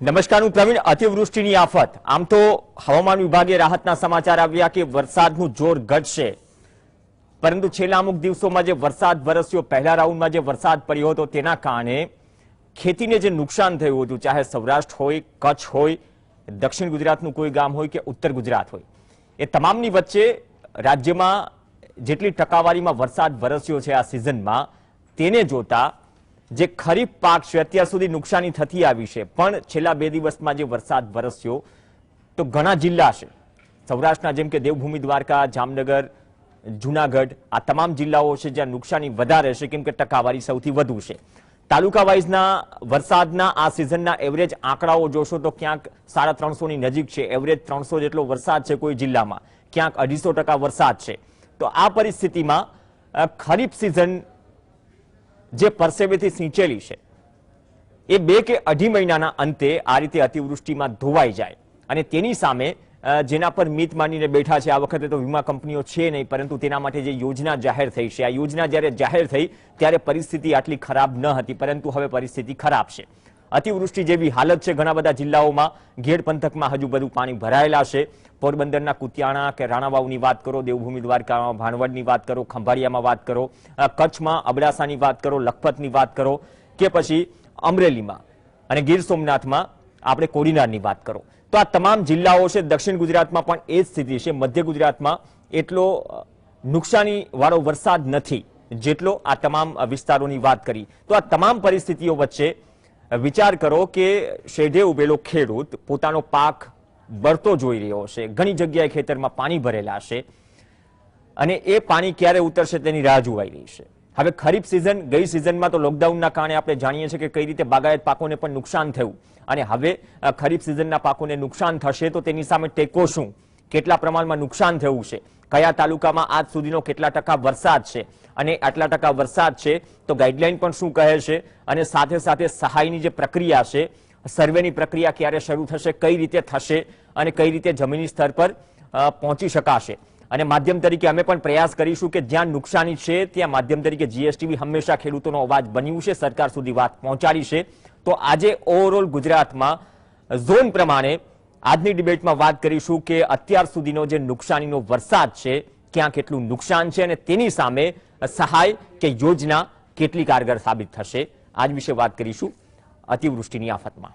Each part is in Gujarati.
નમસ્કાર, હું પ્રવીણ. અતિવૃષ્ટિની આફત. આમ તો હવામાન વિભાગે રાહતના સમાચાર આવ્યા કે વરસાદનું જોર ઘટશે, પરંતુ છેલ્લા અમુક દિવસોમાં જે વરસાદ વરસ્યો, પહેલા રાઉન્ડમાં જે વરસાદ પડ્યો હતો તેના કારણે ખેતીને જે નુકસાન થયું હતું, ચાહે સૌરાષ્ટ્ર હોય, કચ્છ હોય, દક્ષિણ ગુજરાતનું કોઈ ગામ હોય કે ઉત્તર ગુજરાત હોય, એ તમામની વચ્ચે રાજ્યમાં જેટલી ટકાવારીમાં વરસાદ વરસ્યો છે આ સિઝનમાં, તેને જોતા જે ખરીફ પાક છે અત્યાર સુધી નુકસાની થતી આવી છે, પણ છેલ્લા 2 દિવસમાં જે વરસાદ વરસ્યો તો ઘણા જિલ્લા છે સૌરાષ્ટ્રના, જેમ કે દેવભૂમિ દ્વારકા, જામનગર, જુનાગઢ, આ તમામ જિલ્લાઓ છે જ્યાં નુકસાની વધારે છે, કેમ કે ટકાવારી સૌથી વધુ છે. તાલુકા વાઇઝના વરસાદના આ સિઝનના એવરેજ આંકડાઓ જોશો તો ક્યાંક 350 ની નજીક છે. એવરેજ 300 જેટલો વરસાદ છે કોઈ જિલ્લામાં, ક્યાંક 250% વરસાદ છે. તો આ પરિસ્થિતિમાં ખરીફ સિઝન જે પરસેવેથી સિંચેલી છે એ 2 કે 2.5 મહિનાના અંતે આ રીતે અતિવૃષ્ટિમાં ધોવાઈ જાય, અને તેની સામે જેના પર મીત માંડીને બેઠા છે, આ વખતે તો વીમા કંપનીઓ છે નહીં, પરંતુ તેના માટે જે યોજના જાહેર થઈ છે, આ યોજના જ્યારે જાહેર થઈ ત્યારે પરિસ્થિતિ આટલી ખરાબ ન હતી, પરંતુ હવે પરિસ્થિતિ ખરાબ છે. અતિવૃષ્ટિ જેવી હાલત છે ઘણા બધા જિલ્લાઓમાં. ઘેડ પંથકમાં હજુ બધું પાણી ભરાયેલા છે. પોરબંદરના કુતિયાણા કે રાણાવાવની વાત કરો, દેવભૂમિ દ્વારકામાં ભાણવડની વાત કરો, ખંભાળિયામાં વાત કરો, કચ્છમાં અબડાસાની વાત કરો, લખપતની વાત કરો, કે પછી અમરેલીમાં અને ગીર સોમનાથમાં આપણે કોડીનારની વાત કરો, તો આ તમામ જિલ્લાઓ છે. દક્ષિણ ગુજરાતમાં પણ એ જ સ્થિતિ છે. મધ્ય ગુજરાતમાં એટલો નુકસાની વાળો વરસાદ નથી જેટલો આ તમામ વિસ્તારોની વાત કરી. તો આ તમામ પરિસ્થિતિઓ વચ્ચે વિચાર કરો કે શેઢે ઉભેલો ખેડૂત પોતાનો પાક બળતો જોઈ રહ્યો છે. ઘણી જગ્યાએ ખેતરમાં પાણી ભરેલા છે અને એ પાણી ક્યારે ઉતરશે તેની રાહ જોવાઈ રહી છે. હવે ખરીફ સિઝન, ગઈ સિઝનમાં તો લોકડાઉનના કારણે આપણે જાણીએ છીએ કે કઈ રીતે બાગાયત પાકોને પણ નુકસાન થયું, અને હવે ખરીફ સિઝનના પાકોને નુકસાન થશે તો તેની સામે ટેકો શું, કેટલા પ્રમાણમાં નુકસાન થયું છે, કયા તાલુકામાં આજ સુધીનો કેટલા ટકા વરસાદ છે, અને આટલા ટકા વરસાદ છે તો ગાઈડલાઈન પણ શું કહે છે, અને સાથે સાથે સહાયની જે પ્રક્રિયા છે, સર્વેની પ્રક્રિયા ક્યારે શરૂ થશે, કઈ રીતે થશે, અને કઈ રીતે જમીની સ્તર પર પહોંચી શકાશે. અને માધ્યમ તરીકે અમે પણ પ્રયાસ કરીશું કે જ્યાં નુકસાની છે ત્યાં માધ્યમ તરીકે જીએસટીવી હંમેશા ખેડૂતોનો અવાજ બન્યું છે, સરકાર સુધી વાત પહોંચાડી છે. તો આજે ઓવરઓલ ગુજરાતમાં ઝોન પ્રમાણે આજની ડિબેટમાં વાત કરીશું કે અત્યાર સુધીનો જે નુકસાનીનો વરસાદ છે ક્યાં કેટલું નુકસાન છે, અને તેની સામે સહાય કે યોજના કેટલી કારગર સાબિત થશે. આજ વિશે વાત કરીશું અતિવૃષ્ટિની આફતમાં.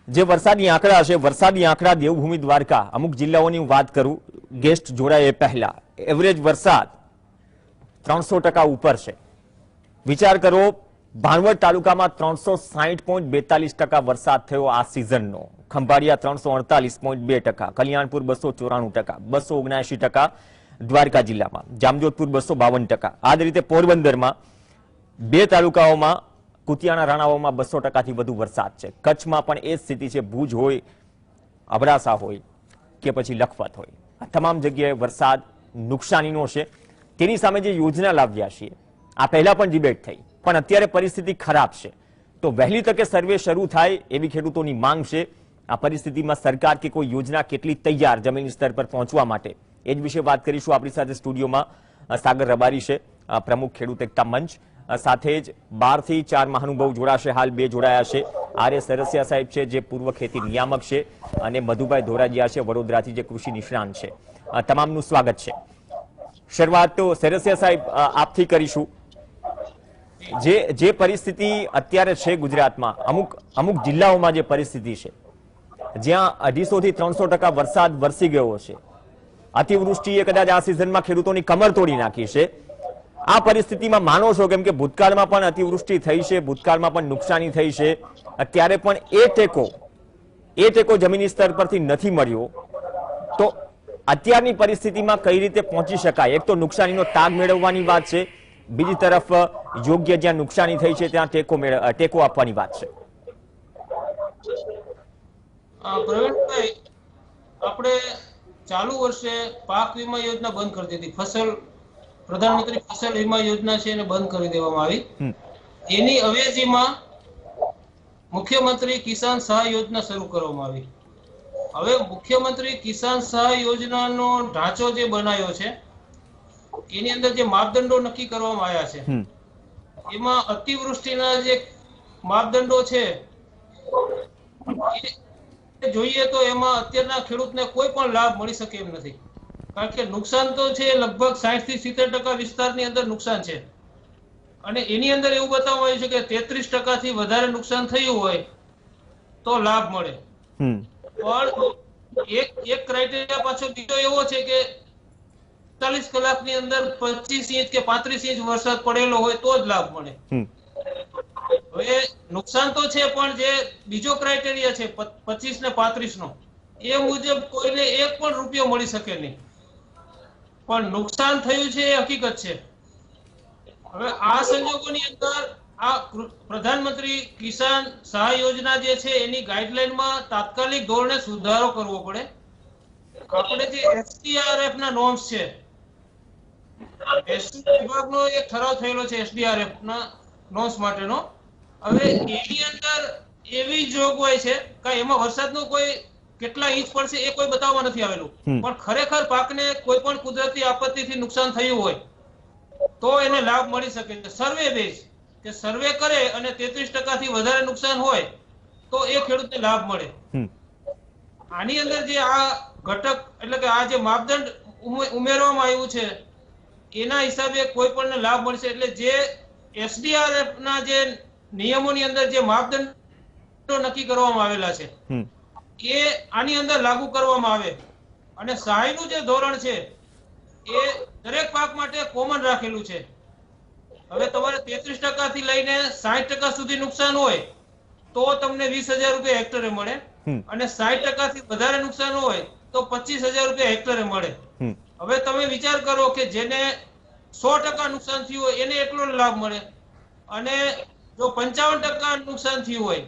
જે વરસાદની આંકડા છે, વરસાદની આંકડા દેવભૂમિ દ્વારકા, અમુક જિલ્લાઓની હું વાત કરું, ગેસ્ટ જોડાય પહેલા એવરેજ વરસાદ 300% ઉપર છે. વિચાર કરો, ભાણવડ તાલુકામાં 360.42% વરસાદ થયો આ સિઝનનો, ખંભાળિયા 348.2%, કલ્યાણપુર 294%, 279% દ્વારકા જિલ્લામાં, જામજોધપુર 252%. આ જ રીતે પોરબંદરમાં 2 તાલુકાઓમાં, કુતિયાણા રાણાવાવમાં 200% થી વધુ વરસાદ છે. કચ્છમાં પણ એ જ સ્થિતિ છે. ભુજ હોય, અબડાસા હોય કે પછી લખપત હોય, આ તમામ જગ્યાએ વરસાદ નુકસાનીનો છે. તેની સામે જે યોજના લાવ્યા છીએ, આ પહેલા પણ ડિબેટ થઈ, પણ અત્યારે પરિસ્થિતિ ખરાબ છે, તો વહેલી તકે સર્વે શરૂ થાય એવી ખેડૂતોની માંગ છે. આ પરિસ્થિતિમાં સરકાર કે કોઈ યોજના કેટલી તૈયાર જમીન સ્તર પર પહોંચવા માટે, એ જ વિશે વાત કરીશું. આપણી સાથે સ્ટુડિયોમાં સાગર રબારી છે, પ્રમુખ ખેડૂત એકતા મંચ, સાથે જ 12 થી 4 મહાનુભાવ જોડાશે. હાલ 2 જોડાયા છે. આર.એ. સરસિયા સાહેબ છે, જે પૂર્વ ખેતી નિયામક છે, અને મધુભાઈ ધોરાજીયા છે, વડોદરાથી, જે કૃષિ નિષ્ણાંત છે. તમામનું સ્વાગત છે. શરૂઆત તો સરસિયા સાહેબ આપથી કરીશું. જે પરિસ્થિતિ અત્યારે છે ગુજરાતમાં, અમુક જિલ્લાઓમાં જે પરિસ્થિતિ છે, જ્યાં 250 થી 300% વરસાદ વરસી ગયો છે, અતિવૃષ્ટિએ કદાચ આ સિઝનમાં ખેડૂતોની કમર તોડી નાખી છે. આ પરિસ્થિતિમાં માનો છો, કેમ કે ભૂતકાળમાં પણ અતિવૃષ્ટિ થઈ છે, ભૂતકાળમાં પણ નુકસાની થઈ છે, અત્યારે પણ એ ટેકો જમીની સ્તર પરથી નથી મળ્યો, તો અત્યારની પરિસ્થિતિમાં કઈ રીતે પહોંચી શકાય? એક તો નુકસાનીનો તાગ મેળવવાની વાત છે, બીજી તરફ યોગ્ય જ્યાં નુકસાની થઈ છે ત્યાં ટેકો આપવાની વાત છે. પ્રવીણભાઈ, આપણે ચાલુ વર્ષે પાક વીમા યોજના બંધ કરી દીધી. પ્રધાનમંત્રી ફસલ વીમા યોજના છે એને બંધ કરી દેવામાં આવી. એની અવેજીમાં મુખ્યમંત્રી કિસાન સહાય યોજના શરૂ કરવામાં આવી. હવે મુખ્યમંત્રી કિસાન સહાય યોજનાનો ઢાંચો જે બનાવ્યો છે એની અંદર જે માપદંડો નક્કી કરવામાં આવ્યા છે એમાં અતિવૃષ્ટિના જે માપદંડો છે એ જોઈએ તો એમાં અત્યારના ખેડૂતને કોઈ પણ લાભ મળી શકે એમ નથી, કારણ કે નુકસાન તો છે લગભગ 60 થી 70% વિસ્તારની અંદર નુકસાન છે, અને એની અંદર એવું બતાવવામાં આવ્યું છે કે 33% થી વધારે નુકસાન થયું હોય તો લાભ મળે. પણ એક ક્રાઇટેરિયા પાછો બીજો એવો છે કે 40 કલાકની અંદર 25 ઇંચ કે 35 ઇંચ વરસાદ પડેલો હોય તો જ લાભ મળે. હવે નુકસાન તો છે, પણ જે બીજો ક્રાઇટેરિયા છે 25 ને 35 નો, એ મુજબ કોઈને એક પણ રૂપિયો મળી શકે નહીં, પણ નુકસાન થયું છે એ હકીકત છે. હવે આ સંજોગોની અંદર આ પ્રધાનમંત્રી કિસાન સહાય યોજના જે છે એની ગાઈડલાઈનમાં તાત્કાલિક ધોરણે સુધારો કરવો પડે. આપણે જે એસડીઆરએફ ના નોર્મ્સ છે, વિભાગનો એક ઠરાવ થયેલો છે એસડીઆરએફ ના નોર્મ્સ માટેનો. હવે એની અંદર એવી જોગવાઈ છે કે એમાં વરસાદનો કોઈ કેટલા ઇંચ પડશે એ કોઈ બતાવવામાં નથી આવેલું, પણ ખરેખર પાકને કોઈ પણ કુદરતી આપત્તિથી નુકસાન થયું હોય તો એને લાભ મળી શકે છે. સર્વે બેઝ કે સર્વે કરે અને 33% થી વધારે નુકસાન હોય તો એ ખેડૂતને લાભ મળે. આની અંદર જે આ ઘટક એટલે કે આ જે માપદંડ ઉમેરવામાં આવ્યું છે એના હિસાબે કોઈ પણ લાભ મળશે. એટલે જે એસડીઆરએફ ના જે નિયમોની અંદર જે માપદંડો નક્કી કરવામાં આવેલા છે એ આની અંદર લાગુ કરવામાં આવે, અને સહાયનું જે ધોરણ છે એ દરેક પાક માટે કોમન રાખેલું છે. હવે તમારે 33% થી લઈને 60% સુધી નુકસાન હોય તો તમને 20,000 રૂપિયા હેક્ટરે મળે, અને 60% થી વધારે નુકસાન હોય તો 25,000 રૂપિયા હેક્ટરે મળે. હવે તમે વિચાર કરો કે જેને 100% નુકસાન થયું હોય એને એટલો લાભ મળે, અને જો 55% નુકસાન થયું હોય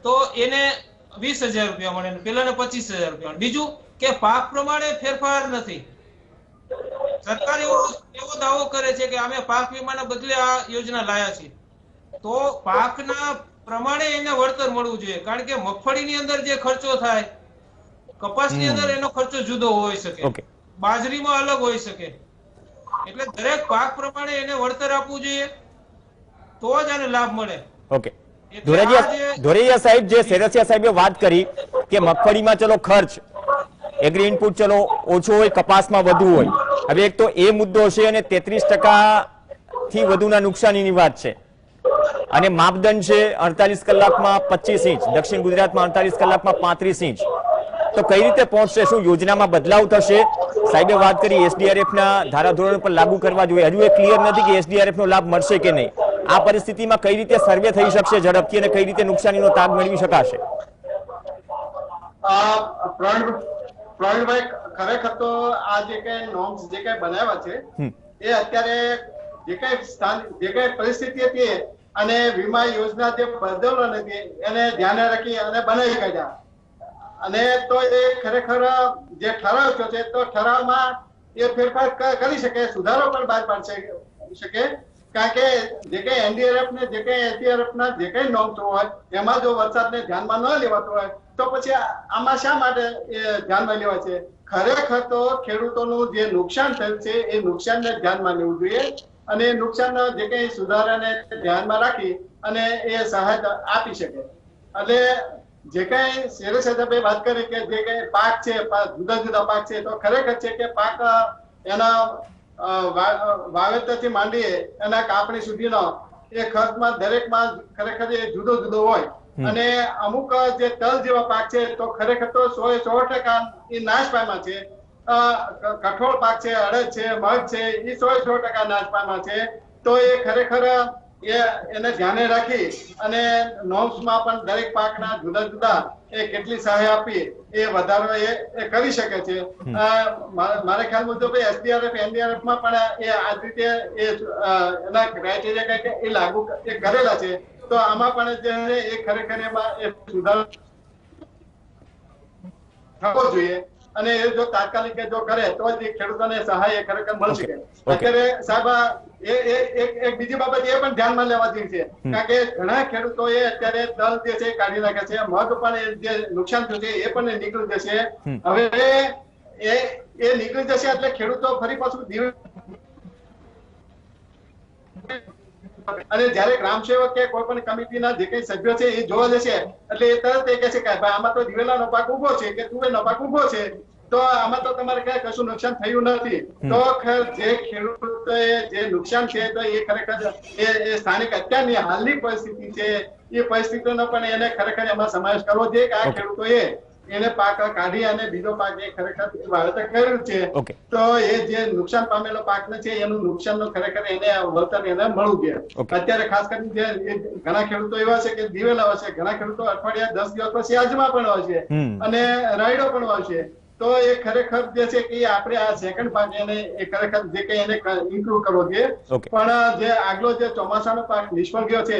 તો એને 20,000 રૂપિયા મળે, પેલાને 25,000 રૂપિયા. બીજું કે પાક પ્રમાણે ફેરફાર નથી. સરકાર એવો દાવો કરે છે કે અમે પાક વીમાના બદલે આ યોજના લાયા છીએ, તો પાકના પ્રમાણે એને વળતર મળવું જોઈએ. કારણ કે મગફળીની અંદર જે ખર્ચો થાય, કપાસની અંદર એનો ખર્ચો જુદો હોઈ શકે, બાજરીમાં અલગ હોઈ શકે, એટલે દરેક પાક પ્રમાણે એને વળતર આપવું જોઈએ તો જ આને લાભ મળે. ઓકે, ધોરેયા સાહેબ, જે સેરસિયા સાહેબે વાત કરી કે મગફળીમાં ચલો ખર્ચ એગ્રી ઇનપુટ ચલો ઓછો હોય, કપાસમાં વધુ હોય. હવે એક તો એ મુદ્દો છે, અને 33% થી વધુના નુકસાનીની વાત છે, અને માપદંડ છે 48 કલાકમાં 25 ઇંચ, દક્ષિણ ગુજરાતમાં 48 કલાકમાં 35 ઇંચ. તો કઈ રીતે પહોંચશે? શું યોજનામાં બદલાવ થશે? સાહેબે વાત કરી એસડીઆરએફ ના ધારાધોરણો પર લાગુ કરવા જોઈએ, હજુ એ ક્લિયર નથી કે એસડીઆરએફ નો લાભ મળશે કે નહીં. આ પરિસ્થિતિમાં કઈ રીતે સર્વે થઈ શકશે ઝડપથી, અને કઈ રીતે નુકસાનીનો તાગ મેળવી શકાશે? પ્રવીણભાઈ, ખરેખર તો આ જે કઈ નોર્મ્સ જે કઈ બનાવ્યા છે એ અત્યારે જે કઈ પરિસ્થિતિ હતી અને વીમા યોજના જે બદલો નથી એને ધ્યાને રાખી અને બનાવી કાઢ્યા, અને તો એ ખરેખર જે ઠરાવ છે તો ઠરાવમાં એ ફેરફાર કરી શકે, સુધારો પણ બહાર પાડી શકે. કારણ કે જે કઈ એનડીઆરએફ ને જે કઈ એસડીઆરએફ ના જે કઈ નોર્મ્સ હોય એમાં જો વરસાદને ધ્યાનમાં ન લેવાતો હોય તો પછી આમાં શા માટે ધ્યાનમાં લેવાય છે? ખરેખર તો ખેડૂતોનું જે નુકસાન થયું છે એ નુકસાનને ધ્યાનમાં લેવું જોઈએ, અને નુકસાન જે કઈ સુધારાને ધ્યાનમાં રાખી અને એ સહાય આપી શકે. એટલે જે કઈ શેરસાહેબે વાત કરી કે જે કઈ પાક છે, જુદા જુદા પાક છે, તો ખરેખર છે કે પાક એના વાવેતરથી માંડી એના કાપણી સુધીનો એ ખર્ચમાં દરેકમાં ખરેખર એ જુદો જુદો હોય, અને અમુક જે તલ જેવા પાક છે તો ખરેખર તો 100% એ નાશ પામ્યા છે. કઠોળ પાક છે, અડદ છે, મગ છે, એ 100% નાશ પામ્યા છે. તો એ ખરેખર એને ધ્યાને રાખી અને નોર્મ્સમાં પણ દરેક પાકના જુદા જુદા એ કેટલી સહાય આપી એ વધારો એ કરી શકે છે. મારા ખ્યાલ મુજબ એસડીઆરએફ એનડીઆરએફ માં પણ એ આ રીતે એના ક્રાઇટેરિયા કઈ એ લાગુ કરેલા છે. તો આમાં પણ જે એ ખરેખર એમાં એ સુધારો થવો જોઈએ, અને એ જો તાત્કાલિક જો કરે તો જ ખેડૂતોને સહાય એ ખરેખર મળી શકે. અત્યારે સાહેબ એક બીજી બાબત એ પણ ધ્યાનમાં લેવા જેવી છે, કારણ કે ઘણા ખેડૂતો એ અત્યારે તલ જે છે કાઢી નાખે છે, મગ પણ જે નુકસાન થયું છે એ પણ નીકળી જશે. હવે એ નીકળી જશે એટલે ખેડૂતો ફરી પાછું અને જ્યારે ગ્રામ સેવક કે કોઈ પણ કમિટીના જે કઈ સભ્યો છે એ જોવા જશે એટલે એ તરત એ કહે છે કે ભાઈ આમાં તો દિવેલાનો પાક ઉભો છે કે તુવેરનો પાક ઉભો છે, તો આમાં તો તમારે કઈ કશું નુકસાન થયું નથી. તો જે ખેડૂતોએ જે નુકસાન છે તો એ ખરેખર એ સ્થાનિક અત્યારની હાલની પરિસ્થિતિ છે એ પરિસ્થિતિનો પણ એને ખરેખર એમાં સમાવેશ કરવો જોઈએ કે આ ખેડૂતોએ એને પાક કાઢી અને બીજો પાક એ ખરેખર વાવેતર કર્યું છે, તો એ જે નુકસાન પામેલો પાક છે એનું નુકસાન ખરેખર એને વળતર એને મળવું જોઈએ. અત્યારે ખાસ કરીને જે ઘણા ખેડૂતો એવા છે કે દિવેલા હોય છે, ઘણા ખેડૂતો અઠવાડિયા 10 દિવસ પછી આજમાં પણ હોય છે અને રાયડો પણ હોય છે. તો એ ખરેખર જે છે કે આપણે આ સેકન્ડ પાક એને એ ખરેખર જે કઈ એને ઇન્ક્લુડ કરવો જોઈએ. પણ જે આગલો જે ચોમાસાનો પાક નિષ્ફળ ગયો છે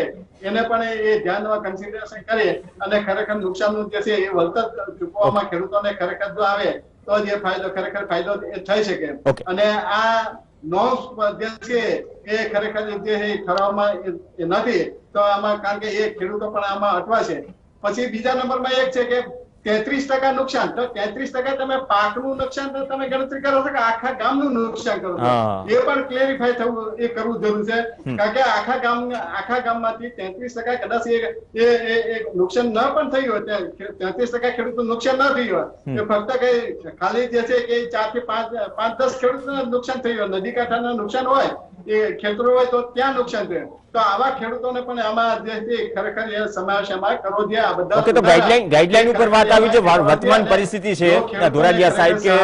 એને પણ એ ધ્યાનમાં કન્સિડરેશન કરે અને ખરેખર નુકસાનનું જે છે એ વળતર ચૂકવવામાં ખેડૂતોને ખરેખર જો આવે તો જ એ ખરેખર ફાયદો થઈ શકે. અને આ નોર્મ્સ જે છે એ ખરેખર જે ઠરાવમાં નથી, તો આમાં કારણ કે એ ખેડૂતો પણ આમાં અટવાશે. પછી બીજા નંબરમાં એક છે કે 33% નુકસાન, તો 33% તમે પાકનું નુકસાન તો તમે ગણતરી કરો છો કે આખા ગામનું નુકસાન કરો છો, એ પણ ક્લેરિફાય થવું એ કરવું જરૂર છે. કારણ કે આખા ગામમાંથી 33% કદાચ એ નુકસાન ન પણ થયું હોય, 33% ખેડૂતનું નુકસાન ન થયું હોય, એ ફક્ત કઈ ખાલી જે છે કે 4 થી 5-10 ખેડૂતોને નુકસાન થયું હોય, નદી કાંઠાના નુકસાન હોય, એ ખેતરો હોય તો ત્યાં નુકસાન થયું. તો આવા ખેડૂતોને પણ આમાં જે ખરેખર એ સમાવેશ એમાં કરવો જોઈએ. આ બધા તો ગાઈડલાઈન ઉપર વાત આવી છે. વર્તમાન પરિસ્થિતિ છે ધોરાજીયા સાહેબ કે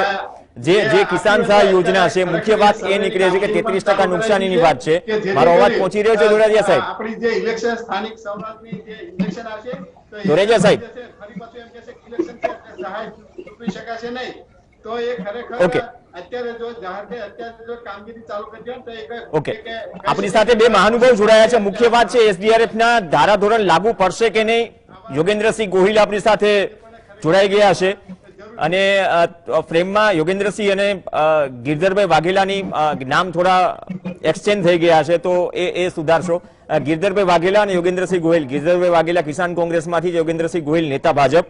જે કિસાન સહાય યોજના છે, મુખ્ય વાત એ નીકળે છે કે 33% નુકસાનીની વાત છે. મારો અવાજ પહોંચી રહ્યો છે ધોરાજીયા સાહેબ? આપણી જે ઇલેક્શન સ્થાનિક સ્વરાજની જે ઇલેક્શન આવશે તો ધોરાજીયા સાહેબ ફરી પાછું એમ કહે છે કે ઇલેક્શન છે એટલે સહાય ચૂકવી શકાશે નહીં. તો એ ખરેખર અત્યારે જો અત્યારે જો કામગીરી ચાલુ કરી દે તો આપણી સાથે બે મહાનુભાવ જોડાયા છે. મુખ્ય વાત છે એસડીઆરએફ ના ધારાધોરણ લાગુ પડશે કે નહીં. યોગેન્દ્રસિંહ ગોહિલ આપણી સાથે જોડાઈ ગયા છે અને ફ્રેમમાં યોગેન્દ્રસિંહ અને ગિરધરભાઈ વાઘેલાની નામ થોડા એક્સચેન્જ થઈ ગયા છે, તો એ સુધારશો. ગિરધરભાઈ વાઘેલા અને યોગેન્દ્રસિંહ ગોહિલ, ગિરધરભાઈ વાઘેલા કિસાન કોંગ્રેસમાંથી, યોગેન્દ્રસિંહ ગોહિલ નેતા ભાજપ.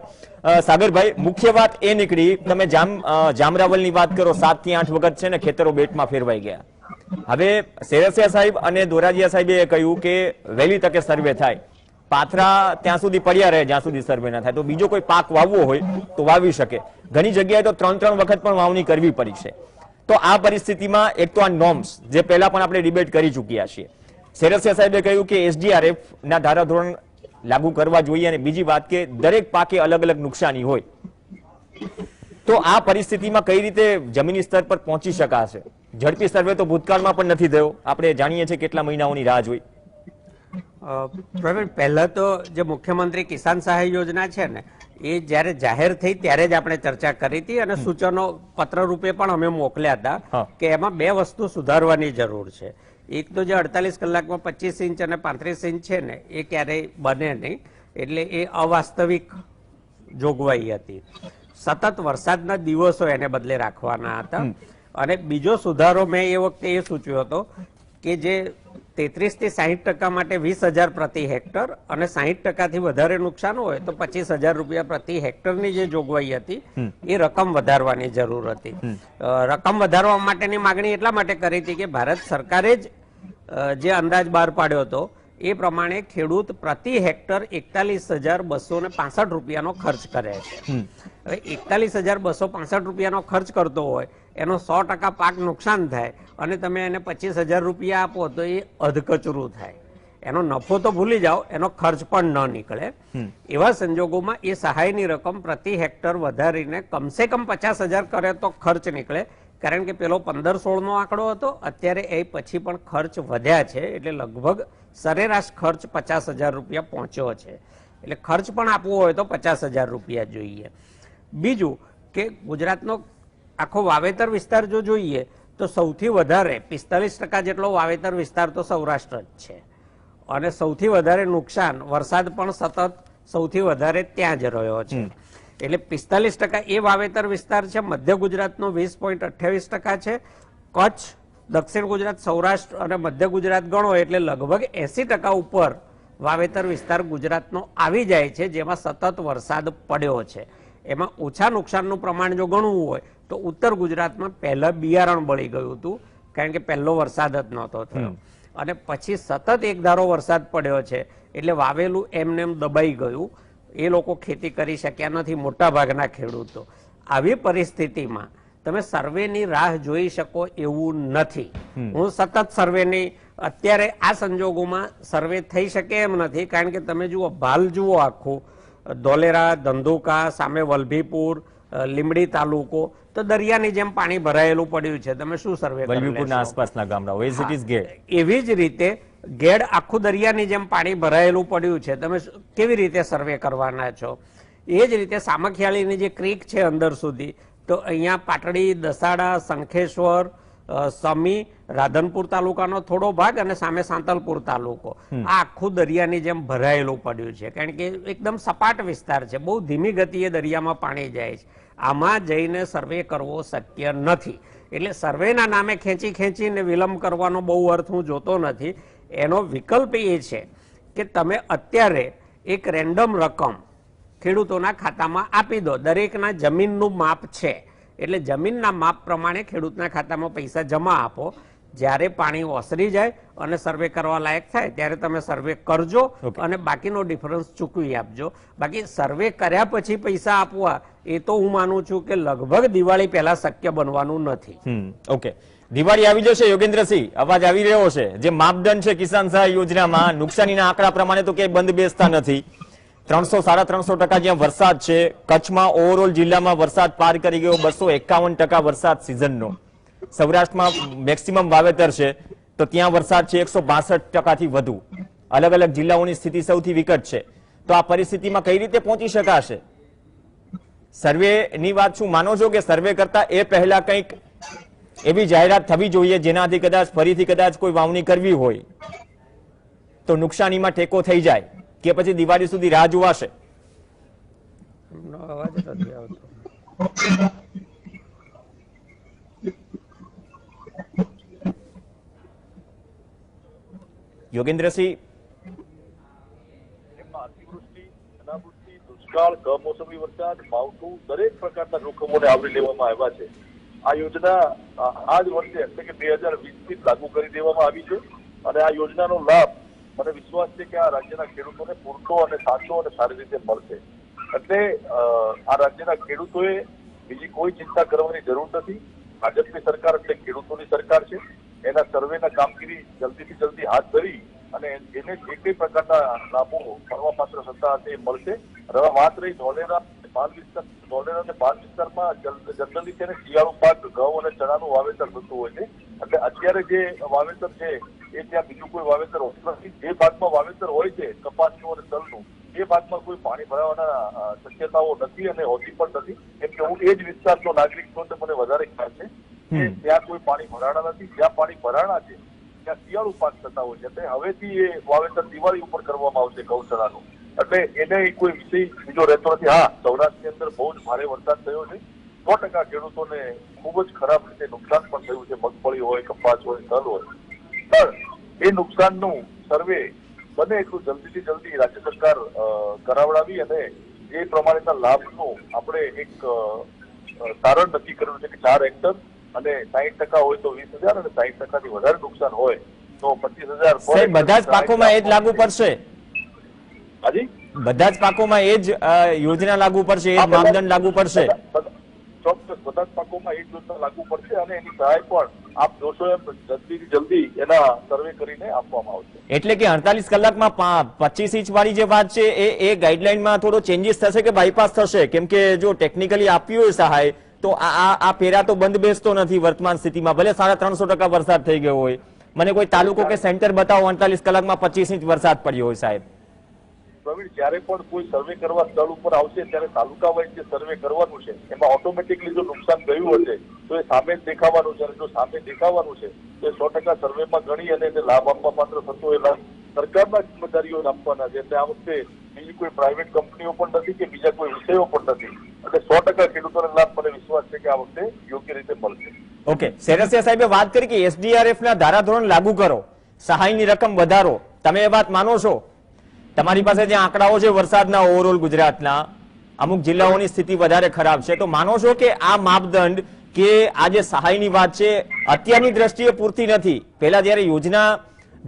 સાગરભાઈ, મુખ્ય વાત એ નીકળી, તમે જામરાવલની વાત કરો, 7 થી 8 વખત છે ને ખેતરો બેટમાં ફેરવાઈ ગયા. હવે સેરસિયા સાહેબ અને ધોરાજીયા સાહેબે કહ્યું કે વહેલી તકે સર્વે થાય, પાથરા ત્યાં સુધી પડ્યા રહે જ્યાં સુધી સર્વે ના થાય. તો બીજો કોઈ પાક વાવવો હોય તો વાવી શકે. ઘણી જગ્યાએ તો 3 વખત પણ વાવણી કરવી પડી છે. તો આ પરિસ્થિતિમાં એક તો આ નોર્મ્સ જે પહેલા પણ આપણે ડિબેટ કરી ચૂક્યા છીએ, સેરસિયા સાહેબે કહ્યું કે એસડીઆરએફ ના ધારાધોરણ લાગુ કરવા જોઈએ, અને બીજી વાત કે દરેક પાકે અલગ અલગ નુકસાની હોય. તો આ પરિસ્થિતિમાં કઈ રીતે જમીની સ્તર પર પહોંચી શકાશે? ઝડપી સર્વે તો ભૂતકાળમાં પણ નથી થયો, આપણે જાણીએ છીએ કેટલા મહિનાઓની રાહ જોઈ. પ્રવીણ, પહેલા તો જે મુખ્યમંત્રી કિસાન સહાય યોજના છે ને, એ જ્યારે જાહેર થઈ ત્યારે જ આપણે ચર્ચા કરી હતી અને સૂચનો પત્ર રૂપે પણ અમે મોકલ્યા હતા કે એમાં 2 વસ્તુ સુધારવાની જરૂર છે. એક તો જે 48 કલાકમાં 25 ઇંચ અને 35 ઇંચ છે ને, એ ક્યારેય બને નહીં, એટલે એ અવાસ્તવિક જોગવાઈ હતી. સતત વરસાદના દિવસો એને બદલે રાખવાના હતા. અને બીજો સુધારો મેં એ વખતે એ સૂચ્યો હતો કે જે 33 થી 60% માટે 20,000 પ્રતિ હેક્ટર અને 60% થી વધારે નુકસાન હોય તો 25,000 રૂપિયા પ્રતિ હેક્ટરની જે જોગવાઈ હતી એ રકમ વધારવાની જરૂર હતી. રકમ વધારવા માટેની માંગણી એટલા માટે કરી હતી કે ભારત સરકારે જ જે અંદાજ બહાર પાડ્યો હતો એ પ્રમાણે ખેડૂત પ્રતિ હેક્ટર 41,265 રૂપિયાનો ખર્ચ કરે છે. હવે 41,265 રૂપિયાનો ખર્ચ કરતો હોય, એનો 100% પાક નુકસાન થાય અને તમે એને 25,000 રૂપિયા આપો તો એ અધકચરું થાય. એનો નફો તો ભૂલી જાઓ, એનો ખર્ચ પણ ન નીકળે. એવા સંજોગોમાં એ સહાયની રકમ પ્રતિ હેક્ટર વધારીને કમસે કમ 50,000 કરે તો ખર્ચ નીકળે. કારણ કે પેલો 15-16 નો આંકડો હતો, અત્યારે એ પછી પણ ખર્ચ વધ્યા છે, એટલે લગભગ સરેરાશ ખર્ચ 50,000 રૂપિયા પહોંચ્યો છે. એટલે ખર્ચ પણ આપવો હોય તો 50,000 રૂપિયા જોઈએ. બીજું કે ગુજરાતનો આખો વાવેતર વિસ્તાર જો જોઈએ તો સૌથી વધારે 45% જેટલો વાવેતર વિસ્તાર તો સૌરાષ્ટ્ર જ છે અને સૌથી વધારે નુકસાન વરસાદ પણ સતત સૌથી વધારે ત્યાં જ રહ્યો છે. એટલે 45% એ વાવેતર વિસ્તાર છે. મધ્ય ગુજરાતનો 20.28% છે. કચ્છ, દક્ષિણ ગુજરાત, સૌરાષ્ટ્ર અને મધ્ય ગુજરાત ગણો એટલે લગભગ 80% ઉપર વાવેતર વિસ્તાર ગુજરાતનો આવી જાય છે, જેમાં સતત વરસાદ પડ્યો છે. એમાં ઓછા નુકસાનનું પ્રમાણ જો ગણવું હોય તો ઉત્તર ગુજરાતમાં પહેલા બિયારણ બળી ગયું હતું, કારણ કે પહેલો વરસાદ જ નહોતો થયો. અને પછી સતત એક ધારો વરસાદ પડ્યો છે એટલે વાવેલું એમનેમ દબાઈ ગયું, એ લોકો ખેતી કરી શક્યા નથી, મોટા ભાગના ખેડૂતો. આવી પરિસ્થિતિમાં તમે સર્વેની રાહ જોઈ શકો એવું નથી. હું સતત સર્વેની અત્યારે આ સંજોગોમાં સર્વે થઈ શકે એમ નથી, કારણ કે તમે જુઓ ભાલ જુઓ આખું ધોલેરા, ધંધુકા, સામે વલભીપુર, લીંબડી તાલુકો, તો દરિયાની જેમ પાણી ભરાયેલું પડ્યું છે. તમે શું સર્વે કરી વલભીપુરના આસપાસના ગામડાઓ એઝ ઇટ ઇઝ ગેડ. એવી જ રીતે ગેડ આખું દરિયાની જેમ પાણી ભરાયેલું પડ્યું છે. તમે કેવી રીતે સર્વે કરવાના છો? એ જ રીતે સામખિયાળીની જે ક્રીક છે અંદર સુધી, તો અહીંયા પાટડી, દસાડા, શંખેશ્વર, સમી, રાધનપુર તાલુકાનો થોડો ભાગ અને સામે સાંતલપુર તાલુકો, આ આખું દરિયાની જેમ ભરાયેલું પડ્યું છે. કારણ કે એકદમ સપાટ વિસ્તાર છે, બહુ ધીમી ગતિએ દરિયામાં પાણી જાય છે. આમાં જઈને સર્વે કરવો શક્ય નથી. એટલે સર્વેના નામે ખેંચીને વિલંબ કરવાનો બહુ અર્થ હું જોતો નથી. એનો વિકલ્પ એ છે કે તમે અત્યારે એક રેન્ડમ રકમ ખેડૂતોના ખાતામાં આપી દો. દરેકના જમીનનું માપ છે એટલે જમીનના માપ પ્રમાણે ખેડૂતના ખાતામાં પૈસા જમા આપો. જ્યારે પાણી ઓસરી જાય અને સર્વે કરવા લાયક થાય ત્યારે તમે સર્વે કરજો અને બાકીનો ડિફરન્સ ચૂકવી આપજો. બાકી સર્વે કર્યા પછી પૈસા આપવા એ તો હું માનું છું કે લગભગ દિવાળી પહેલા શક્ય બનવાનું નથી. ઓકે, દિવાળી આવી જશે. યોગેન્દ્રસિંહ, અવાજ આવી રહ્યો છે. જે માપદંડ છે કિસાન સહાય યોજનામાં નુકસાનીના આંકડા પ્રમાણે તો ક્યાંય બંધ બેસતા નથી. 300-350% જ્યાં વરસાદ છે. કચ્છમાં ઓવરઓલ જિલ્લામાં વરસાદ પાર કરી ગયો 251% વરસાદ સિઝનનો. સૌરાષ્ટ્રમાં મેક્સિમમ વાવેતર છે તો ત્યાં વરસાદ છે 162%થી વધુ. અલગ અલગ જિલ્લાઓની સ્થિતિ સૌથી વિકટ છે. તો આ પરિસ્થિતિમાં કઈ રીતે પહોંચી શકાશે? સર્વેની વાત શું માનો છો કે સર્વે કરતા એ પહેલા કંઈક એવી જાહેરાત થવી જોઈએ જેનાથી કદાચ ફરીથી કદાચ કોઈ વાવણી કરવી હોય તો નુકસાનીમાં ટેકો થઈ જાય, કે પછી દિવાળી સુધી રાહ જોવાશે? અવાજ નથી આવતો. યોગેન્દ્રસિંહ, અતિવૃષ્ટિ, અનાવૃષ્ટિ, દુષ્કાળ, કમોસમી વરસાદ, માવઠું દરેક પ્રકારના જોખમોને આવરી લેવામાં આવ્યા છે. આ યોજના આ જ વર્ષે એટલે કે 2020થી લાગુ કરી દેવામાં આવી છે અને આ યોજનાનો લાભ મને વિશ્વાસ છે કે આ રાજ્યના ખેડૂતોને પૂરતો અને સાચો અને સારી રીતે મળશે. એટલે આ રાજ્યના ખેડૂતોએ બીજી કોઈ ચિંતા કરવાની જરૂર નથી. ભાજપની સરકાર એટલે ખેડૂતોની સરકાર છે. એના સર્વેના કામગીરી જલ્દીથી જલ્દી હાથ ધરી અને એને જે કઈ પ્રકારના લાભો મળવાપાત્ર થતા હશે એ મળશે. હવે વાત રહી ધોલેરા અને બાલ વિસ્તારમાં જનરલી છે ને શિયાળુ પાક ઘઉં અને ચણાનું વાવેતર થતું હોય છે. એટલે અત્યારે જે વાવેતર છે એ ત્યાં બીજું કોઈ વાવેતર હોતું નથી. જે ભાગમાં વાવેતર હોય છે કપાસનું અને તલનું, એ ભાગમાં કોઈ પાણી ભરાવાના શક્યતાઓ નથી અને હોતી પણ નથી. કેમ કે હું એ જ વિસ્તારનો નાગરિક છું તો મને વધારે ખ્યાલ છે કે ત્યાં કોઈ પાણી ભરાણા નથી. જ્યાં પાણી ભરાણા છે ત્યાં શિયાળુ પાક થતા હોય છે. એટલે હવેથી એ વાવેતર દિવાળી ઉપર કરવામાં આવશે ગૌચરાનું. એટલે એને કોઈ વિષય બીજો રહેતો નથી. હા, સૌરાષ્ટ્રની અંદર બહુ જ ભારે વરસાદ થયો છે. 100% ખેડૂતોને ખૂબ જ ખરાબ રીતે નુકસાન પણ થયું છે. મગફળી હોય, કપાસ હોય, તલ હોય. પણ એ નુકસાનનું સર્વે બને એટલું જલ્દીથી જલ્દી રાજ્ય સરકાર કરાવડાવી અને એ પ્રમાણેના લાભનું આપણે એક તારણ નક્કી કર્યું છે કે 4 હેક્ટર અને 60% હોય તો 20,000 અને 60%થી વધારે નુકસાન હોય તો 25,000. બધા જ પાકોમાં એ જ લાગુ પડશે? હાજી, બધા જ પાકોમાં એ જ યોજના લાગુ પડશે, એ જ માપદંડ લાગુ પડશે? ચોક્કસ બધા જ પાકોમાં એ જ યોજના લાગુ પડશે અને એની સહાય પણ આપ જોશો એમ જલ્દીથી જલ્દી એના સર્વે કરીને આપવામાં આવશે. એટલે કે 48 કલાકમાં 25 ઇંચ વાળી જે વાત છે એ ગાઈડલાઈનમાં થોડો ચેન્જીસ થશે કે બાયપાસ થશે? કેમ કે જો ટેકનિકલી આપ્યું હોય સહાય તો આ પેરા તો બંધ બેસતો નથી વર્તમાન સ્થિતિમાં. ભલે 350% વરસાદ થઈ ગયો હોય, મને કોઈ તાલુકો કે સેન્ટર બતાવો 48 કલાકમાં 25 ઇંચ વરસાદ પડ્યો હોય સાહેબ. પ્રવીણ, જ્યારે પણ કોઈ સર્વે કરવા સ્થળ ઉપર આવશે ત્યારે તાલુકા વાઇઝ જે સર્વે કરવાનું છે એમાં ઓટોમેટિકલી જો નુકસાન ગયું હશે તો એ સામે જ દેખાવાનું છે. અને જો સામે દેખાવાનું છે તો 100% સર્વેમાં ગણી અને એને લાભ આપવા પાત્ર થતો એ લાભ સરકારના જિમ્મેદારીઓ આપવાના છે. એટલે આ વખતે બીજી કોઈ પ્રાઇવેટ કંપનીઓ પણ નથી કે બીજા કોઈ વિષયો પણ નથી. એટલે 100% ખેડૂતોને લાભ મને વિશ્વાસ છે કે આ વખતે યોગ્ય રીતે મળશે. ઓકે, સેરસિયા સાહેબે વાત કરી કે SDRF ના ધારાધોરણ લાગુ કરો, સહાયની રકમ વધારો. તમે એ વાત માનો છો? તમારી પાસે જે આંકડાઓ છે વરસાદના ઓવરઓલ ગુજરાતના, અમુક જિલ્લાઓની સ્થિતિ વધારે ખરાબ છે, તો માનો છો કે આ માપદંડ કે આ જે સહાયની વાત છે અત્યારની દ્રષ્ટિએ પૂરતી નથી? પહેલા જયારે યોજના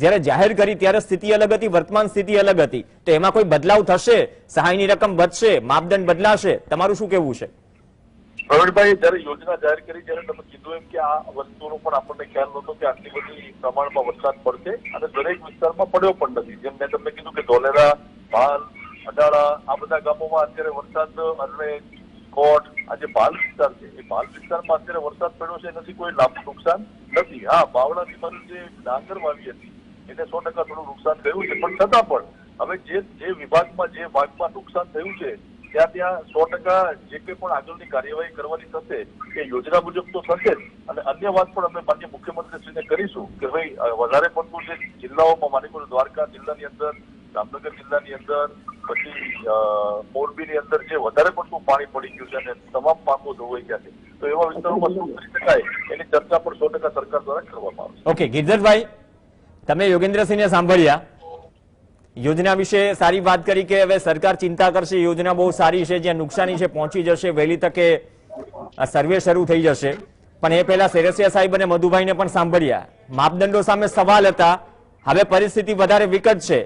જ્યારે જાહેર કરી ત્યારે સ્થિતિ અલગ હતી, વર્તમાન સ્થિતિ અલગ હતી, તો એમાં કોઈ બદલાવ થશે? સહાયની રકમ વધશે, માપદંડ બદલાશે? તમારું શું કહેવું છે? પ્રવીણભાઈ, જયારે યોજના જાહેર કરી ત્યારે તમે કીધું એમ કે આ વસ્તુનો પણ આપણને ખ્યાલ નહોતો કે આટલી બધી પ્રમાણમાં વરસાદ પડશે અને દરેક વિસ્તારમાં પડ્યો પણ નથી. જેમ મેં તમને કીધું કે ધોલેરા, ભાલ, અડાળા આ બધા ગામોમાં અત્યારે વરસાદ અને કોટ આ જે ભાલ વિસ્તાર છે એ ભાલ વિસ્તારમાં અત્યારે વરસાદ પડ્યો છે, એનાથી કોઈ લાભ નુકસાન નથી. હા, બાવળાની મારી જે ડાંગર વાવી હતી એને 100% થોડું નુકસાન થયું છે, પણ છતાં પણ હવે જે વિભાગમાં જે ભાગમાં નુકસાન થયું છે ત્યાં 100% જે કંઈ પણ આગળની કાર્યવાહી કરવાની થશે એ યોજના મુજબ તો થશે જ. અને અન્ય વાત પણ અમે માન્ય મુખ્યમંત્રીશ્રીને કરીશું કે ભાઈ વધારે પડતું જે જિલ્લાઓમાં માની લો દ્વારકા જિલ્લાની અંદર, જામનગર જિલ્લાની અંદર, પછી મોરબીની અંદર જે વધારે પડતું પાણી પડી ગયું છે અને તમામ પાકો ધોવાઈ ગયા છે, તો એવા વિસ્તારોમાં શું કરી શકાય એની ચર્ચા પણ 100% સરકાર દ્વારા કરવામાં આવશે. ઓકે, ગિરધરભાઈ, તમે યોગેન્દ્રસિંહને સાંભળ્યા, યોજના વિશે સારી વાત કરી કે હવે સરકાર ચિંતા કરશે, યોજના બહુ સારી છે, જ્યાં નુકસાની છે પહોંચી જશે, વહેલી તકે સર્વે શરૂ થઈ જશે. પણ એ પહેલા સેરસિયા સાહેબ અને મધુભાઈને પણ સાંભળ્યા, માપદંડો સામે સવાલ હતા, હવે પરિસ્થિતિ વધારે વિકટ છે,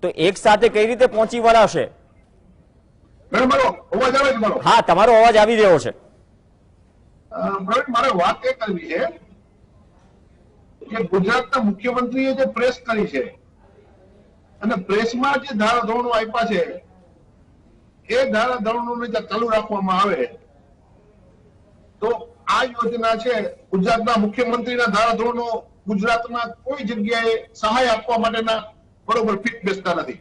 તો એક સાથે કઈ રીતે પહોંચી વળાશે? હા, તમારો અવાજ આવી રહ્યો છે. મારે વાત એ કરવી છે કે ગુજરાતના મુખ્યમંત્રીએ જે પ્રેસ કરી છે અને પ્રેસમાં જે ધારાધોરણો આપ્યા છે એ ધારાધોરણોને ચાલુ રાખવામાં આવે તો આ યોજના છે ગુજરાતના મુખ્યમંત્રીના ધારાધોરણો ગુજરાતના કોઈ જગ્યાએ સહાય આપવા માટેના બરોબર ફિટ બેસતા નથી.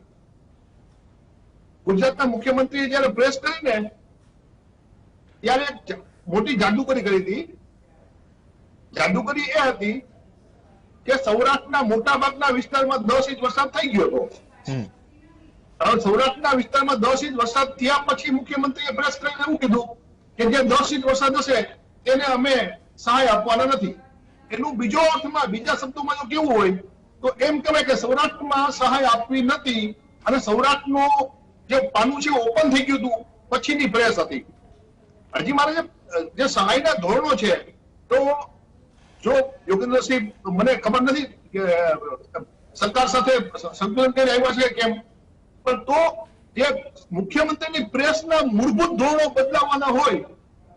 ગુજરાતના મુખ્યમંત્રીએ જયારે પ્રેસ કરીને ત્યારે મોટી જાદુગરી કરી હતી. જાદુગરી એ હતી કે સૌરાષ્ટ્રના મોટા ભાગના વિસ્તારમાં 10 ઇંચ વરસાદ થઈ ગયો હતો. હવે સૌરાષ્ટ્રના વિસ્તારમાં 10 ઇંચ વરસાદ થયા પછી મુખ્યમંત્રીએ પ્રેસ કરીને એવું કીધું કે જે 10 ઇંચ વરસાદ હશે તેને અમે સહાય આપવાના નથી. એનું બીજો અર્થમાં, બીજા શબ્દોમાં જો કેવું હોય તો એમ કહેવાય કે સૌરાષ્ટ્રમાં સહાય આપવી નથી અને સૌરાષ્ટ્રનું જે પાનું છે ઓપન થઈ ગયું હતું પછીની પ્રેસ હતી. હજી મારે જે સહાયના ધોરણો છે તો જો યોગેન્દ્રસિંહ, મને ખબર નથી કે સરકાર સાથે સંકલન કરી આવ્યા છે કેમ, પણ તો જે મુખ્યમંત્રીની પ્રેસના મૂળભૂત ધોરણો બદલાવાના હોય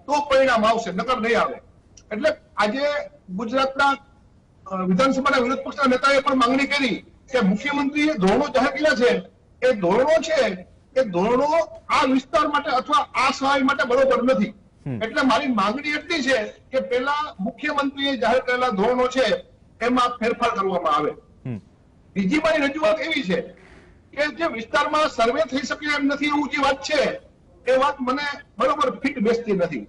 તો પરિણામ આવશે, નકર નહીં આવે. એટલે આજે ગુજરાતના વિધાનસભાના વિરોધ પક્ષના નેતાએ પણ માંગણી કરી કે મુખ્યમંત્રીએ ધોરણો જાહેર કર્યા છે, એ ધોરણો છે એ ધોરણો આ વિસ્તાર માટે અથવા આ સહાય માટે બરોબર નથી. એટલે મારી માંગણી એટલી છે કે પેલા મુખ્યમંત્રીએ જાહેર કરેલા ધોરણો છે એમાં ફેરફાર કરવામાં આવે. બીજી મારી રજૂઆત એવી છે કે જે વિસ્તારમાં સર્વે થઈ શકે એમ નથી એવું જે વાત છે એ વાત મને બરોબર ફિટ બેસતી નથી.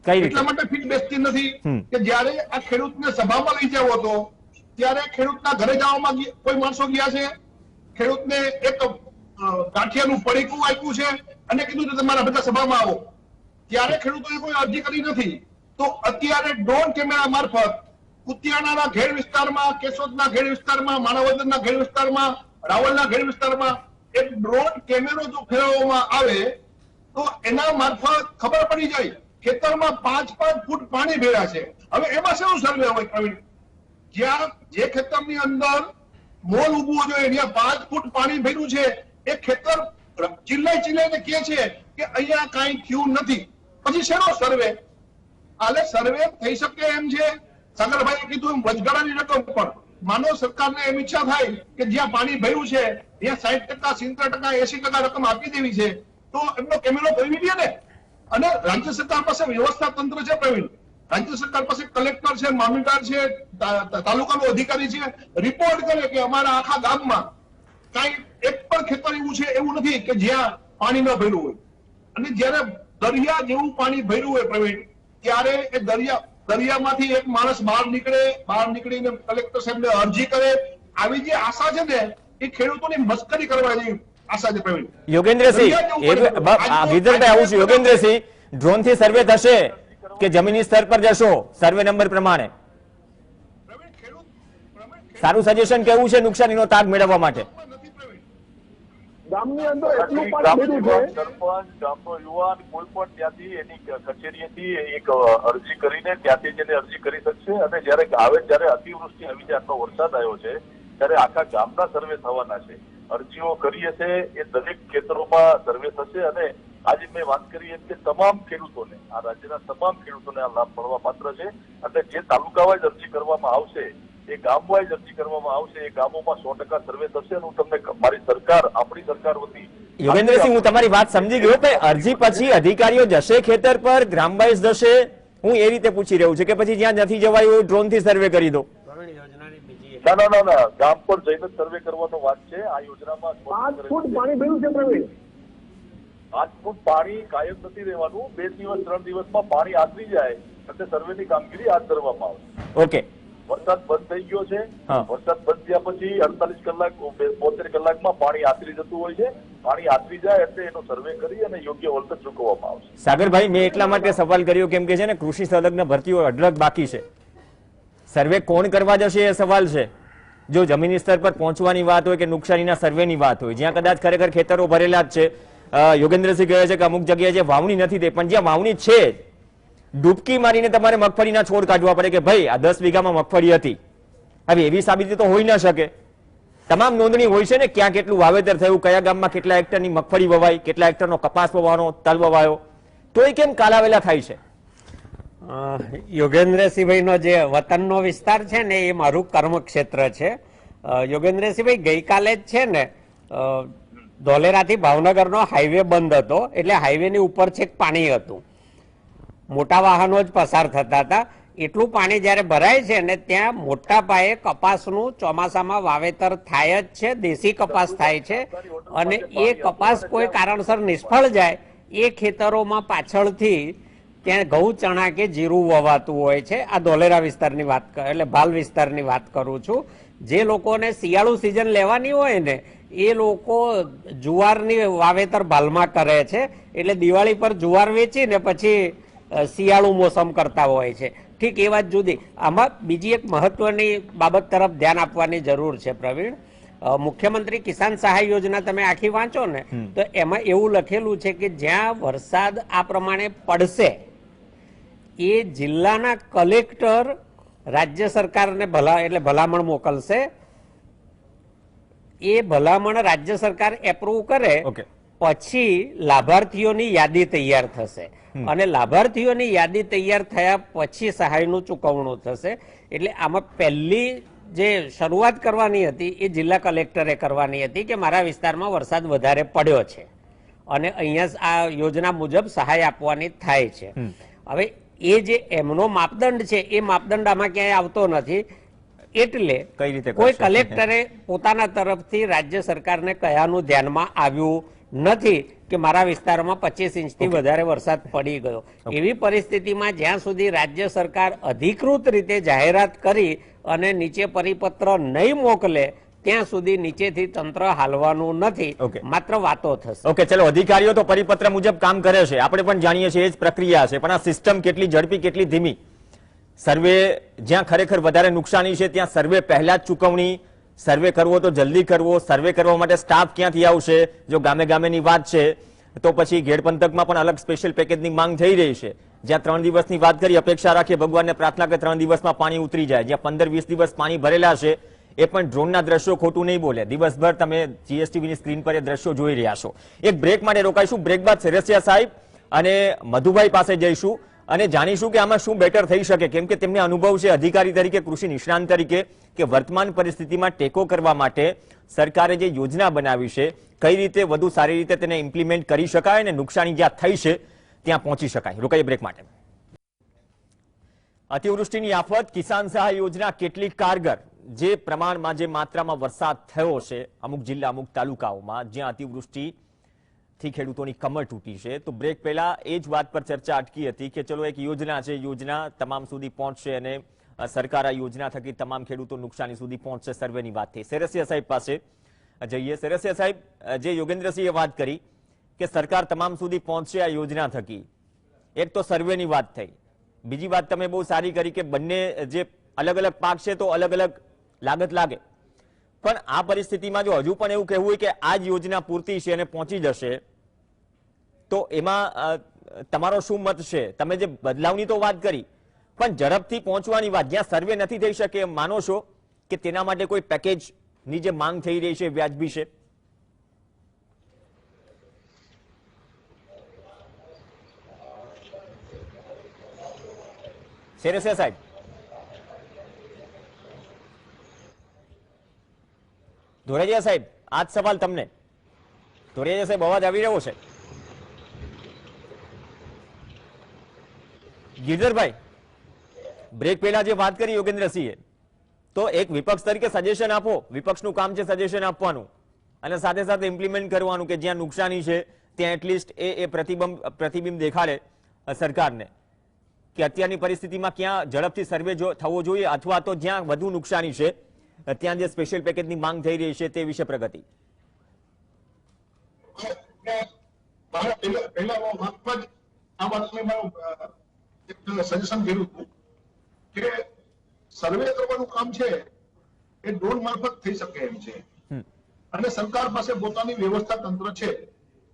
એટલા માટે ફિટ બેસતી નથી કે જયારે આ ખેડૂતને સભામાં લઈ જવો હતો ત્યારે ખેડૂતના ઘરે જવામાં કોઈ માણસો ગયા છે, ખેડૂતને એક ગાંઠિયાનું પડીકું આપ્યું છે અને કીધું કે તમારા બધા સભામાં આવો, ત્યારે ખેડૂતોએ કોઈ અરજી કરી નથી. તો અત્યારે ડ્રોન કેમેરા મારફત કુતિયાણાના ઘેડ વિસ્તારમાં, કેશોદના ઘેડ વિસ્તારમાં, માણાવદરના ઘેડ વિસ્તારમાં, રાવલના ઘેડ વિસ્તારમાં એક ડ્રોન કેમેરો જો ફેરવવામાં આવે તો એના મારફત ખબર પડી જાય ખેતરમાં 5-5 ફૂટ પાણી ભેળા છે. હવે એમાં શું સર્વે હોય પ્રવીણ? જ્યાં જે ખેતરની અંદર મોલ ઉભું જોઈએ ત્યાં 5 ફૂટ પાણી ભર્યું છે એ ખેતર ચિલ્લાઈને કહે છે કે અહીંયા કાંઈ થયું નથી, પછી શેનો સર્વે? આલે સર્વે થઈ શકે એમ છે. સાગરભાઈએ કીધું એમ વચગાળાની રકમ પણ માનો સરકારને એમ ઈચ્છા થાય કે જ્યાં પાણી ભર્યું છે ત્યાં 60%, 70%, 80% રકમ આપી દેવી છે તો એમનો કેમેરો ફેરવી દે ને. અને રાજ્ય સરકાર પાસે વ્યવસ્થા તંત્ર છે પ્રવીણ, રાજ્ય સરકાર પાસે કલેક્ટર છે, મામલતદાર છે, તાલુકાનો અધિકારી છે, રિપોર્ટ કરે કે અમારા આખા ગામમાં કઈ એક પણ ખેતર એવું છે એવું નથી કે જ્યાં પાણી ન ભર્યું હોય. અને જયારે દરિયા જેવું પાણી ભર્યું હોય પ્રવીણ, ત્યારે એ દરિયામાંથી એક માણસ બહાર નીકળીને કલેક્ટર સાહેબને અરજી કરે, આવી જે આશા છે ને એ ખેડૂતોની મસ્કરી કરવા જેવી આશા છે પ્રવીણ. યોગેન્દ્રસિંહ, ગિરધરભાઈ આવું છું. યોગેન્દ્રસિંહ, ડ્રોન થી સર્વે થશે કે જમીની સ્તર પર જશો સર્વે નંબર પ્રમાણે? સારું સજેશન કેવું છે નુકસાનીનો તાગ મેળવવા માટે? ગામની અંદર એટલું પાણી ભર્યું છે, સરપંચ, ગામનો યુવાન કોઈ પણ ત્યાંથી એની કચેરીએથી એક અરજી કરીને ત્યાંથી જેને અરજી કરી શકશે. અને જયારે અતિવૃષ્ટિ આવી જાય, આટલો વરસાદ આવ્યો છે ત્યારે આખા ગામના સર્વે થવાના છે. અરજીઓ કરીએ છે એ દરેક ખેતરોમાં સર્વે થશે અને આજે મેં વાત કરી એમ કે તમામ ખેડૂતોને, આ રાજ્યના તમામ ખેડૂતોને આ લાભ મળવા પાત્ર છે. અને જે તાલુકા વાઇઝ અરજી કરવામાં આવશે, એ ગામ વાઇઝ અરજી કરવામાં આવશે, એ ગામોમાં 100% સર્વે થશે. હું તમને મારી સરકાર, આપણી સરકાર વતી યોગેન્દ્રસિંહ, હું તમારી વાત સમજી ગયો કે અરજી પછી અધિકારીઓ જશે ખેતર પર, ગ્રામ વાઇઝ જશે, હું એ રીતે પૂછી રહ્યું છું કે પછી જ્યાં નથી જવાયું ડ્રોન થી સર્વે કરી દો? ના, ગામ પર જઈને સર્વે કરવાનો વાત છે. આ યોજનામાં 5 ફૂટ પાણી ભર્યું છે પ્રવીણ. 5 ફૂટ પાણી કાયમ નથી રહેવાનું. 2 દિવસ 3 દિવસમાં પાણી આતરી જાય એટલે સર્વેની કામગીરી હાથ ધરવામાં આવશે. ઓકે, વરસાદ બંધ થઈ ગયો છે. વરસાદ બંધ થયા પછી 48 કલાક 72 કલાકમાં પાણી આતરી જતું હોય છે. પાણી આતરી જાય એટલે એનો સર્વે કરી અને યોગ્ય વળતર ચૂકવવામાં આવશે. સાગરભાઈ, મેં એટલા માટે સવાલ કર્યો કેમ કે છે ને કૃષિ સંલગ્ન ભરતીઓ અઢળક બાકી છે. સર્વે કોણ કરવા જશે એ સવાલ છે. જો જમીની સ્તર પર પહોંચવાની વાત હોય કે નુકસાનીના સર્વેની વાત હોય, જ્યાં કદાચ ખરેખર ખેતરો ભરેલા જ છે, યોગેન્દ્રસિંહ કહે છે કે અમુક જગ્યાએ જે વાવણી નથી તે, પણ જ્યાં વાવણી છે ડૂબકી મારીને તમારે મગફળીના છોડ કાઢવા પડે કે ભાઈ આ 10 વીઘામાં મગફળી હતી. હવે એવી સાબિતી તો હોઈ ન શકે. તમામ નોંધણી હોય છે ને, ક્યાં કેટલું વાવેતર થયું, કયા ગામમાં કેટલા હેક્ટરની મગફળી વવાઈ, કેટલા હેક્ટરનો કપાસ વવાનો, તલ વવાયો, તો એ કેમ કાલાવેલા થાય છે? યોગેન્દ્રસિંહભાઈનો જે વતનનો વિસ્તાર છે ને એ મારું કર્મક્ષેત્ર છે. યોગેન્દ્રસિંહભાઈ, ગઈકાલે જ છે ને ધોલેરાથી ભાવનગરનો હાઈવે બંધ હતો, એટલે હાઈવેની ઉપર છેક પાણી હતું, મોટા વાહનો જ પસાર થતા હતા. એટલું પાણી જ્યારે ભરાય છે ને ત્યાં મોટા પાયે કપાસનું ચોમાસામાં વાવેતર થાય જ છે, દેશી કપાસ થાય છે. અને એ કપાસ કોઈ કારણસર નિષ્ફળ જાય, એ ખેતરોમાં પાછળથી ત્યાં ઘઉં, ચણા કે જીરું વવાતું હોય છે. આ ધોલેરા વિસ્તારની વાત, એટલે ભાલ વિસ્તારની વાત કરું છું. જે લોકોને શિયાળુ સિઝન લેવાની હોય ને એ લોકો જુવારની વાવેતર ભાલમાં કરે છે, એટલે દિવાળી પર જુવાર વેચીને પછી શિયાળુ મોસમ કરતા હોય છે. ઠીક એ વાત જુદી. આમાં બીજી એક મહત્વની બાબત તરફ ધ્યાન આપવાની જરૂર છે પ્રવીણ. મુખ્યમંત્રી કિસાન સહાય યોજના તમે આખી વાંચો ને તો એમાં એવું લખેલું છે કે જ્યાં વરસાદ આ પ્રમાણે પડશે એ જિલ્લાના કલેક્ટર રાજ્ય સરકારને ભલામણ મોકલશે. એ ભલામણ રાજ્ય સરકાર એપ્રુવ કરે પછી લાભાર્થીઓની યાદી તૈયાર થશે અને લાભાર્થીઓની યાદી તૈયાર થયા પછી સહાયનું ચૂકવણું થશે. એટલે આમાં પહેલી જે શરૂઆત કરવાની હતી એ જિલ્લા કલેક્ટરે કરવાની હતી કે મારા વિસ્તારમાં વરસાદ વધારે પડ્યો છે અને અહીંયા આ યોજના મુજબ સહાય આપવાની થાય છે. હવે એ જે એમનો માપદંડ છે એ માપદંડ આમાં ક્યાંય આવતો નથી. એટલે કોઈ કલેક્ટરે પોતાના તરફથી રાજ્ય સરકારને કયાનું ધ્યાનમાં આવ્યું નથી કે મારા વિસ્તારમાં 25 ઇંચથી વધારે વરસાદ પડી ગયો. એવી પરિસ્થિતિમાં જ્યાં સુધી રાજ્ય સરકાર અધિકૃત રીતે જાહેરાત કરી અને નીચે પરિપત્ર નહીં મોકલે ત્યાં સુધી નીચેથી તંત્ર હાલવાનું નથી, માત્ર વાતો થશે. ઓકે, ચલો, અધિકારીઓ તો પરિપત્ર મુજબ કામ કરે છે, આપણે પણ જાણીએ છીએ, એ જ પ્રક્રિયા છે, પણ આ સિસ્ટમ કેટલી ઝડપી કેટલી ધીમી. સર્વે જ્યાં ખરેખર વધારે નુકસાની છે ત્યાં સર્વે પહેલા જ ચૂકવણી, સર્વે કરવો તો જલ્દી કરવો, સર્વે કરવા માટે સ્ટાફ ક્યાંથી આવશે? જો ગામે ગામેની વાત છે તો પછી ઘેડ પંથકમાં પણ અલગ સ્પેશિયલ પેકેજની માંગ થઈ રહી છે. જ્યાં 3 દિવસની વાત કરી, અપેક્ષા રાખીએ, ભગવાનને પ્રાર્થના કે 3 દિવસમાં પાણી ઉતરી જાય. જ્યાં 15-20 દિવસ પાણી ભરેલા છે એ પણ ડ્રોનના દ્રશ્યો ખોટું નહીં બોલે. દિવસભર તમે જીએસટીવીની સ્ક્રીન પર એ દ્રશ્યો જોઈ રહ્યા છો. એક બ્રેક માટે રોકાઈશું. બ્રેક બાદ સેરેસિયા સાહેબ અને મધુભાઈ પાસે જઈશું અને જાણીશું કે આમાં શું બેટર થઈ શકે, કેમ કે તેમને અનુભવ છે અધિકારી તરીકે, કૃષિ નિષ્ણાંત તરીકે, કે વર્તમાન પરિસ્થિતિમાં ટેકો કરવા માટે સરકારે જે યોજના બનાવી છે કઈ રીતે વધુ સારી રીતે તેને ઇમ્પ્લિમેન્ટ કરી શકાય અને નુકસાની જ્યાં થઈ છે ત્યાં પહોંચી શકાય. રોકાઈએ બ્રેક માટે. અતિવૃષ્ટિની આફત, કિસાન સહાય યોજના કેટલી કારગર? જે પ્રમાણમાં, જે માત્રામાં વરસાદ થયો છે અમુક જિલ્લા, અમુક તાલુકાઓમાં જ્યાં અતિવૃષ્ટિ થી ખેડૂતોની કમર તૂટી છે, તો બ્રેક પહેલા એ જ વાત પર ચર્ચા અટકી હતી કે ચલો એક યોજના છે, યોજના તમામ સુધી પહોંચશે અને સરકાર આ યોજના થકી તમામ ખેડૂતો નુકસાની સુધી પહોંચશે. સર્વેની વાત થઈ. સેરેસિયા સાહેબ પાસે જઈએ. સેરેસિયા સાહેબ, જે યોગેન્દ્રસિંહે વાત કરી કે સરકાર તમામ સુધી પહોંચશે આ યોજના થકી, એક તો સર્વેની વાત થઈ, બીજી વાત તમે બહુ સારી કરી કે બંને જે અલગ અલગ પાક છે તો અલગ અલગ લાગત લાગે, પણ આ પરિસ્થિતિમાં જો હજુ પણ એવું કહેવું હોય કે આ જ યોજના પૂરતી છે અને પહોંચી જશે, તો એમાં તમારો શું મત છે? તમે જે બદલાવની તો વાત કરી, પણ ઝડપથી પહોંચવાની વાત, જ્યાં સર્વે નથી થઈ શકે, માનો છો કે તેના માટે કોઈ પેકેજ ની જે માંગ થઈ રહી છે વ્યાજબી છે? સેરેસિયા સાહેબ, ધોળેજા સાહેબ, આ જ સવાલ તમને. ધોળેજા સાહેબ, અવાજ આવી રહ્યો છે? ગિરધરભાઈ, બ્રેક પહેલા જે વાત કરી યોગેન્દ્રસિંહે, તો એક વિપક્ષ તરીકે સજેશન આપો. વિપક્ષનું કામ છે સજેશન આપવાનું અને સાથે સાથે ઇમ્પ્લિમેન્ટ કરવાનું કે જ્યાં નુકસાની છે ત્યાં એટલીસ્ટ એ પ્રતિબિંબ દેખાડે સરકારને કે અત્યારની પરિસ્થિતિમાં ક્યાં ઝડપથી સર્વે થવો જોઈએ અથવા તો જ્યાં વધુ નુકસાની છે ત્યાં જે સ્પેશિયલ પેકેજની માંગ થઈ રહી છે તે વિશે પ્રગતિ. સજેશન કર્યું હતું કે સર્વે કરવાનું કામ છે એ ડ્રોન મારફત થઈ શકે એમ છે અને સરકાર પાસે પોતાની વ્યવસ્થા તંત્ર છે.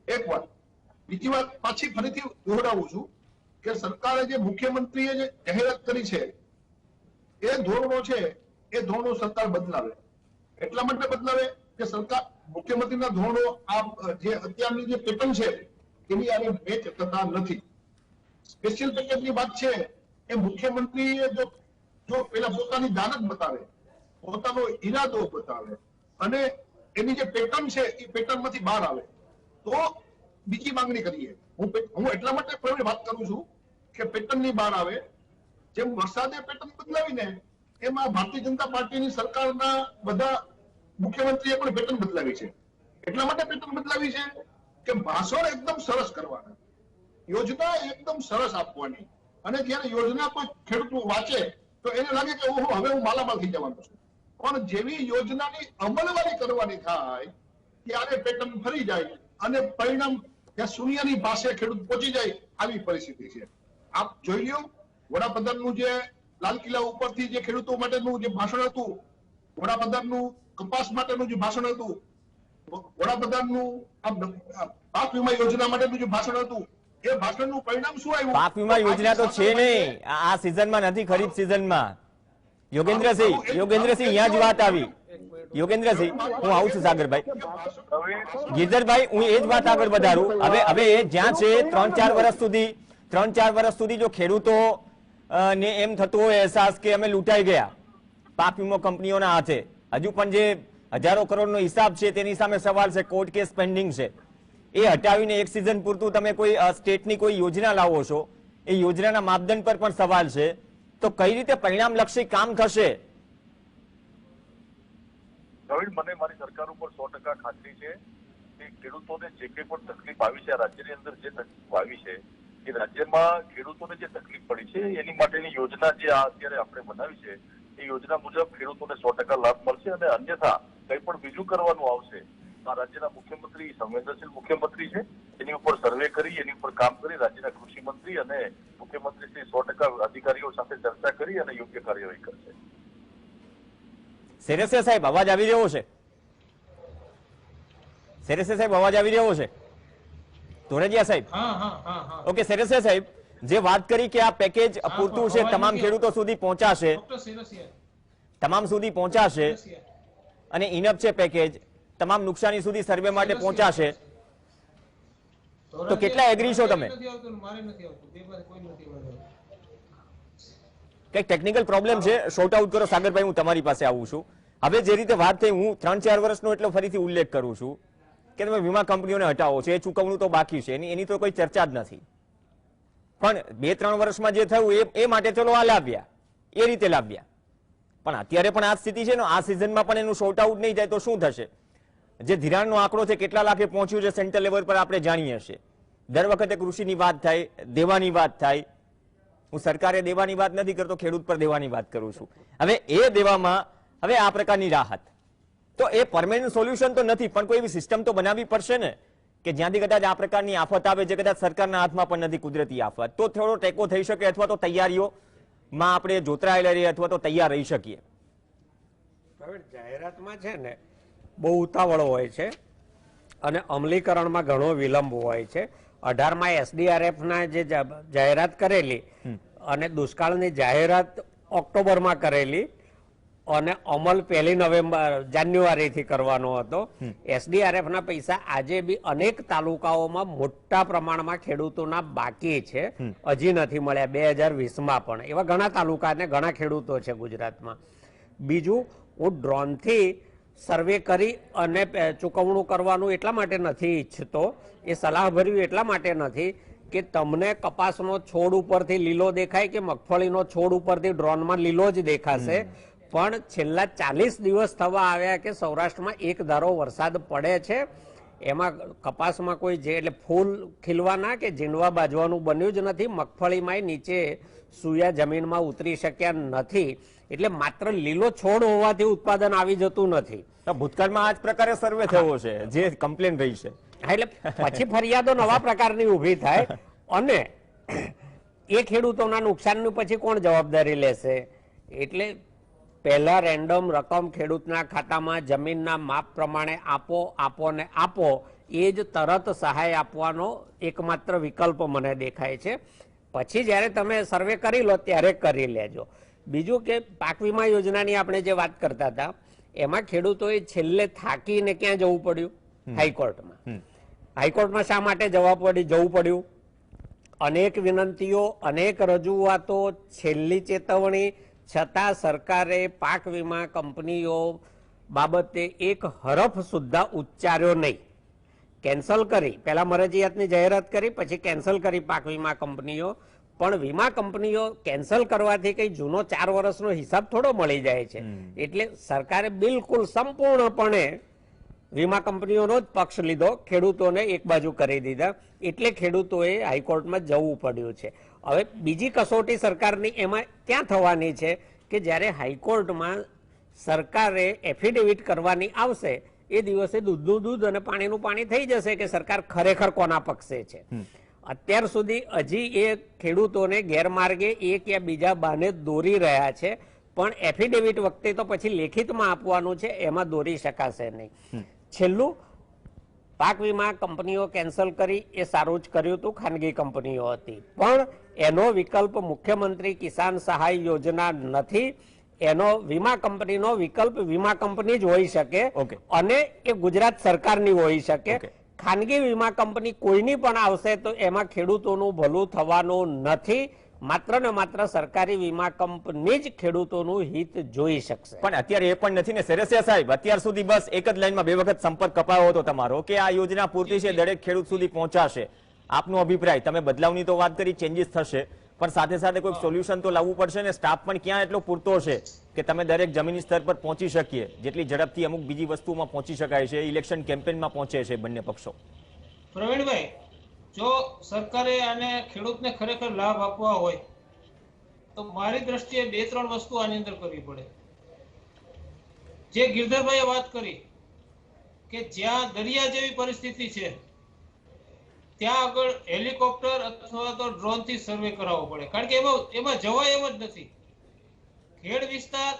એક વાત. બીજી વાત પાછી ફરીથી દોહરાવું છું કે સરકારે જે મુખ્યમંત્રીએ જે જાહેરાત કરી છે એ ધોરણો છે એ ધોરણો સરકાર બદલાવે. એટલા માટે બદલાવે કે સરકાર મુખ્યમંત્રીના ધોરણો આ જે અત્યારની જે પેટર્ન છે એની આને મેચ થતા નથી. સ્પેશિયલ પેકેજની વાત છે એ મુખ્યમંત્રીએ જો પેલા પોતાની દાનત બતાવે, પોતાનો ઈરાદો બતાવે અને એની જે પેટર્ન છે એ પેટર્નમાંથી બહાર આવે તો બીજી માંગણી કરીએ. હું એટલા માટે વાત કરું છું કે પેટર્નની બહાર આવે. જેમ વરસાદે પેટર્ન બદલાવીને એમાં ભારતીય જનતા પાર્ટીની સરકારના બધા મુખ્યમંત્રીએ પણ પેટર્ન બદલાવી છે. એટલા માટે પેટર્ન બદલાવી છે કે ભાષણ એકદમ સરસ કરવાના, યોજના એકદમ સરસ આપવાની અને જ્યારે યોજના કોઈ ખેડૂત વાંચે તો એને લાગે કે ઓહો હવે હું માલામાલ થઈ જવાનું છું. પણ જેવી યોજનાની અમલવારી કરવાની થાય ત્યારે પેટર્ન ફરી જાય અને પરિણામ ત્યાં શૂન્યની પાસે ખેડૂત પહોંચી જાય આવી પરિસ્થિતિ છે. આપ જોઈ લો વડાપ્રધાનનું જે લાલ કિલ્લા ઉપરથી જે ખેડૂતો માટેનું જે ભાષણ હતું, વડાપ્રધાનનું કપાસ માટેનું જે ભાષણ હતું, વડાપ્રધાનનું પાક વીમા યોજના માટેનું જે ભાષણ હતું એ ભાષણનું પરિણામ શું આવ્યું? પાક વીમા યોજના તો છે નહીં, આ સિઝનમાં નથી, ખરીફ સિઝનમાં. યોગેન્દ્રસિંહ, અહીંયા જ વાત આવી. યોગેન્દ્રસિંહ, હું આવું છું સાગરભાઈ. ગિરધરભાઈ, હું એ જ વાત આગળ વધારું. હવે જ્યાં છે 3-4 વર્ષ સુધી જો ખેડૂતો ને એમ થતું હોય અહેસાસ કે અમે લૂંટાઈ ગયા પાક વીમો કંપનીઓના હાથે, હજુ પણ જે હજારો કરોડનો હિસાબ છે તેની સામે સવાલ છે, કોર્ટ કેસ પેન્ડિંગ છે, એ હટાવીને એક સિઝન પૂરતું તમે કોઈ સ્ટેટની કોઈ યોજના લાવો છો, એ યોજનાના માપદંડ પર પણ સવાલ છે. તો કઈ રીતે પરિણામલક્ષી કામ થશે? મને મારી સરકાર ઉપર 100% ખાતરી છે કે ખેડૂતોને જે કંઈ પણ તકલીફ આવી છે આ રાજ્યની અંદર, જે તકલીફ આવી છે એ રાજ્યમાં ખેડૂતોને જે તકલીફ પડી છે એની માટેની યોજના જે અત્યારે આપણે બનાવી છે એ યોજના મુજબ ખેડૂતોને 100% લાભ મળશે અને અન્યથા કંઈ પણ બીજું કરવાનું આવશે આ રાજ્યના મુખ્યમંત્રી સંવેદનશીલ મુખ્યમંત્રી છે, એની ઉપર સર્વે કરી એની ઉપર કામ કરી રાજ્યના કૃષિ મંત્રી અને મુખ્યમંત્રી શ્રી 100% અધિકારીઓ સાથે ચર્ચા કરી અને યોગ્ય કાર્યવાહી કરશે. સેરેસિયા સાહેબ, અવાજ આવી રહ્યો છે? સેરેસિયા સાહેબ, અવાજ આવી રહ્યો છે? ધોળેજા સાહેબ, ઓકે. સેરેસિયા સાહેબ, જે વાત કરી કે આ પેકેજ પૂરતું છે, તમામ ખેડૂતો સુધી પહોંચાશે, તમામ સુધી પહોંચાશે અને ઇનફ છે પેકેજ, તમામ નુકસાની સુધી સર્વે માટે પહોંચાશે, તો કેટલા એગ્રી છો તમે? કઈક ટેકનિકલ પ્રોબ્લેમ છે, શોર્ટ આઉટ કરો. સાગરભાઈ, હું તમારી પાસે આવું છું. હવે જે રીતે વાત થઈ, હું 3-4 વર્ષનો એટલો ફરીથી ઉલ્લેખ કરું છું કે તમે વીમા કંપનીઓને હટાવો છો, એ ચૂકવણું તો બાકી છે, એની તો કોઈ ચર્ચા જ નથી. પણ 2-3 વર્ષમાં જે થયું એ માટે ચલો આ લાવ્યા, એ રીતે લાવ્યા. પણ અત્યારે પણ આ સ્થિતિ છે ને, આ સિઝનમાં પણ એનું શોર્ટ આઉટ નહીં જાય તો શું થશે? જે ધિરાણનો આંકડો છે કેટલા લાખે પહોંચ્યું છે સેન્ટ્રલ લેવલ પર આપણે જાણીએ છીએ. દર વખતે કૃષિની વાત થાય, દેવાની વાત થાય. હું સરકારે દેવાની વાત નથી કરતો, ખેડૂત પર દેવાની વાત કરું છું. હવે એ દેવામાં હવે આ પ્રકારની રાહત તો એ પરમેનન્ટ સોલ્યુશન તો નથી, પણ કોઈ એવી સિસ્ટમ તો બનાવવી પડશે ને કે જ્યાંથી કદાચ આ પ્રકારની આફત આવે જે કદાચ સરકારના હાથમાં પણ નથી, કુદરતી આફત, તો થોડો ટેકો થઈ શકે અથવા તો તૈયારીઓમાં આપણે જોતરાયેલા રહીએ અથવા તો તૈયાર રહી શકીએ. જાહેરાતમાં છે ને બહુ ઉતાવળ હોય છે અને અમલીકરણમાં ઘણો વિલંબ હોય છે. 18માં SDRFના જે જાહેરાત કરેલી અને દુષ્કાળની જાહેરાત ઓક્ટોબરમાં કરેલી અને અમલ 1 નવેમ્બર જાન્યુઆરીથી કરવાનો હતો. SDRF ના પૈસા આજે બી અનેક તાલુકાઓમાં મોટા પ્રમાણમાં ખેડૂતોના બાકી છે, હજી નથી મળ્યા. 2020માં પણ એવા ઘણા તાલુકા અને ઘણા ખેડૂતો છે ગુજરાતમાં. બીજું, હું ડ્રોનથી સર્વે કરી અને ચૂકવણું કરવાનું એટલા માટે નથી ઈચ્છતો, એ સલાહભર્યું એટલા માટે નથી કે તમને કપાસનો છોડ ઉપરથી લીલો દેખાય કે મગફળીનો છોડ ઉપરથી ડ્રોનમાં લીલો જ દેખાશે, પણ છેલ્લા 40 દિવસ થવા આવ્યા કે સૌરાષ્ટ્રમાં એક ધારો વરસાદ પડે છે, એમાં કપાસમાં કોઈ જે એટલે ફૂલ ખીલવાના કે ઝીંડવા બાજવાનું બન્યું જ નથી, મગફળીમાં નીચે સૂયા જમીનમાં ઉતરી શક્યા નથી. એટલે માત્ર લીલો છોડ હોવાથી ઉત્પાદન આવી જતું નથી. ભૂતકાળમાં આ જ પ્રકારે સર્વે થયો છે, જે કમ્પ્લેન રહી છે. એટલે પછી ફરિયાદો નવા પ્રકારની ઊભી થાય અને એ ખેડૂતોના નુકસાનનું પછી કોણ જવાબદારી લેશે? એટલે પહેલા રેન્ડમ રકમ ખેડૂતના ખાતામાં જમીનના માપ પ્રમાણે આપો ને આપો, એ જ તરત સહાય આપવાનો એકમાત્ર વિકલ્પ મને દેખાય છે. પછી જ્યારે તમે સર્વે કરી લો ત્યારે કરી લેજો. બીજું કે પાક વીમા યોજનાની આપણે જે વાત કરતા હતા, એમાં ખેડૂતોએ છેલ્લે થાકીને ક્યાં જવું પડ્યું? હાઈકોર્ટમાં. હાઈકોર્ટમાં શા માટે જવું પડ્યું? અનેક વિનંતીઓ, અનેક રજૂઆતો, છેલ્લી ચેતવણી છતાં સરકારે પાક વીમા કંપનીઓ બાબતે એક હરફ સુદ્ધા ઉચ્ચાર્યો નહીં. કેન્સલ કરી, પહેલા મરજિયાતની જાહેરાત કરી, પછી કેન્સલ કરી પાક વીમા કંપનીઓ. પણ વીમા કંપનીઓ કેન્સલ કરવાથી કઈ જૂનો 4 વર્ષનો હિસાબ થોડો મળી જાય છે. એટલે સરકારે બિલકુલ સંપૂર્ણપણે વીમા કંપનીઓનો જ પક્ષ લીધો, ખેડૂતોને એક બાજુ કરી દીધા. એટલે ખેડૂતોએ હાઈકોર્ટમાં જવું પડ્યું છે. હવે બીજી કસોટી સરકારની એમાં ક્યાં થવાની છે કે જ્યારે હાઈકોર્ટમાં સરકારે એફિડેવિટ કરવાની આવશે એ દિવસે દૂધનું દૂધ અને પાણીનું પાણી થઈ જશે કે સરકાર ખરેખર કોના પક્ષે છે. અત્યાર સુધી હજી એ ખેડૂતોને ગેરમાર્ગે એક યા બીજા બહાને દોરી રહ્યા છે, પણ એફિડેવિટ વખતે તો પછી લેખિતમાં આપવાનું છે, એમાં દોરી શકાશે નહીં. છેલ્લું, પાક વીમા કંપનીઓ કેન્સલ કરી એ સારું જ કર્યું હતું, ખાનગી કંપનીઓ હતી, પણ એનો વિકલ્પ મુખ્યમંત્રી કિસાન સહાય યોજના નથી. એનો વીમા કંપનીનો વિકલ્પ વીમા કંપની જ હોઈ શકે અને એ ગુજરાત સરકારની હોઈ શકે. ખાનગી વીમા કંપની કોઈની પણ આવશે તો એમાં ખેડૂતોનું ભલું થવાનું નથી. માત્ર ને માત્ર સરકારી વીમા કંપની જ ખેડૂતોનું હિત જોઈ શકશે. પણ અત્યારે એ પણ નથી ને સેરેસિયા સાહેબ, અત્યાર સુધી બસ એક જ લાઈનમાં 2 વખત સંપર્ક કપાયો હતો તમારો કે આ યોજના પૂરતી છે, દરેક ખેડૂત સુધી પહોંચાશે. આપનો અભિપ્રાય, તમે બદલાવની તો વાત કરી, ચેન્જીસ થશે, પણ સાથે સાથે કોઈ સોલ્યુશન તો લાવવું પડશે ને. સ્ટાફ પણ ક્યાં એટલો પૂરતો છે કે તમે દરેક જમીની સ્તર પર પહોંચી શકીએ જેટલી ઝડપથી અમુક બીજી વસ્તુમાં પહોંચી શકાય છે, ઇલેક્શન કેમ્પેનમાં પહોંચે છે બંને પક્ષો? પ્રવીણભાઈ, જો સરકારે આને ખેડૂતને ખરેખર લાભ આપવા હોય તો મારી દ્રષ્ટિએ 2-3 વસ્તુ આની અંદર કરવી પડે. જે ગિરધરભાઈએ વાત કરી કે જ્યાં દરિયા જેવી પરિસ્થિતિ છે ત્યાં આગળ હેલિકોપ્ટર અથવા તો ડ્રોનથી સર્વે કરાવવો પડે, કારણ કે એમાં જવાય એમ જ નથી. ખેડ વિસ્તાર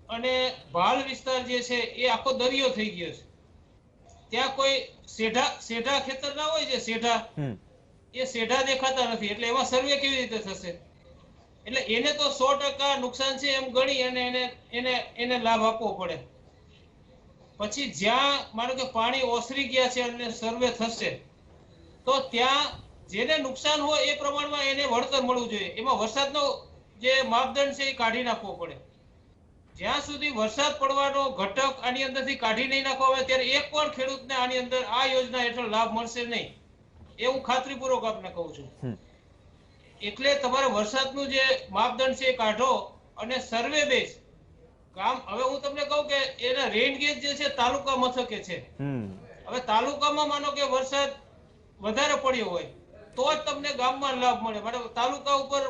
અને ભાલ વિસ્તાર જે છે એ આખો દરિયો થઈ ગયો છે. ત્યાં કોઈ સેઢા ખેતર ના હોય, જે સેઢા એ સેઢા દેખાતા નથી, એટલે એમાં સર્વે કેવી રીતે થશે? એટલે એને તો 100% નુકસાન છે એમ ગણી અને એને લાભ આપવો પડે. પછી જ્યાં માનો કે પાણી ઓસરી ગયા છે અને સર્વે થશે તો ત્યાં જેને નુકસાન હોય એ પ્રમાણમાં એને વળતર મળવું જોઈએ. એમાં વરસાદનો જે માપદંડ છે એ કાઢી નાખવો પડે. જ્યાં સુધી વરસાદ પડવાનો ઘટક આની અંદરથી કાઢી નહીં નાખવા આવે ત્યારે એક પણ ખેડૂતને આની અંદર આ યોજના હેઠળ લાભ મળશે નહીં, એ હું ખાતરીપૂર્વક આપને કહું છું. એટલે તમારે વરસાદનું જે માપદંડ છે એ કાઢો અને સર્વે બેઝ કામ. હવે હું તમને કહું કે એના રેન ગેજ જે છે તાલુકા મથકે છે. હવે તાલુકામાં માનો કે વરસાદ વધારે પડ્યો હોય તો જ તમને ગામમાં લાભ મળે. માટે તાલુકા ઉપર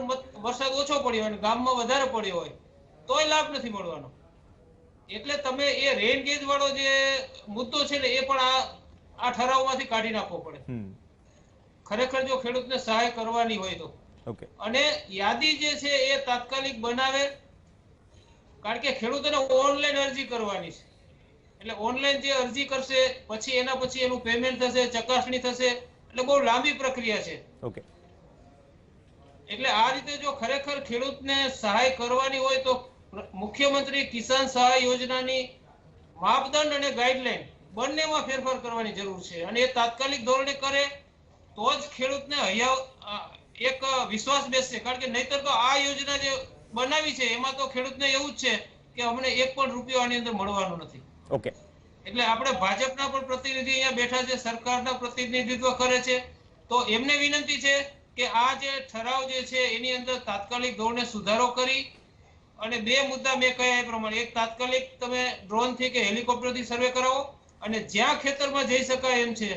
વરસાદ ઓછો પડ્યો અને ગામમાં વધારે પડ્યો હોય તોય લાભ નથી મળવાનો. એટલે તમે એ રેન ગેજ વાળો જે મુદ્દો છે ને એ પણ આ ઠરાવમાંથી કાઢી નાખવો પડે ખરેખર જો ખેડૂતને સહાય કરવાની હોય તો. અને યાદી જે છે એ તાત્કાલિક બનાવે, કારણ કે ખેડૂતોને ઓનલાઈન અરજી કરવાની છે. એટલે ઓનલાઈન જે અરજી કરશે પછી એના પછી એનું પેમેન્ટ થશે, ચકાસણી થશે, એટલે બહુ લાંબી પ્રક્રિયા છે. એટલે આ રીતે જો ખરેખર ખેડૂતને સહાય કરવાની હોય તો મુખ્યમંત્રી કિસાન સહાય યોજનાની માપદંડ અને ગાઈડલાઈન બંનેમાં ફેરફાર કરવાની જરૂર છે અને એ તાત્કાલિક ધોરણે કરે તો જ ખેડૂતને એક વિશ્વાસ બેસશે. કારણ કે નહીતર તો આ યોજના જે બનાવી છે એમાં તો ખેડૂતને એવું જ છે કે અમને એક પણ રૂપિયો આની અંદર મળવાનો નથી. ઓકે, એટલે આપણે ભાજપના પણ પ્રતિનિધિ અહીંયા બેઠા છે, સરકારના પ્રતિનિધિત્વ કરે છે, તો એમને વિનંતી છે કે આ જે ઠરાવ જે છે એની અંદર તાત્કાલિક ધોરણે સુધારો કરી અને બે મુદ્દા મેં કહ્યા એ પ્રમાણે, એક તાત્કાલિક તમે ડ્રોન થી કે હેલિકોપ્ટર થી સર્વે કરાવો અને જ્યાં ખેતરમાં જઈ શકાય એમ છે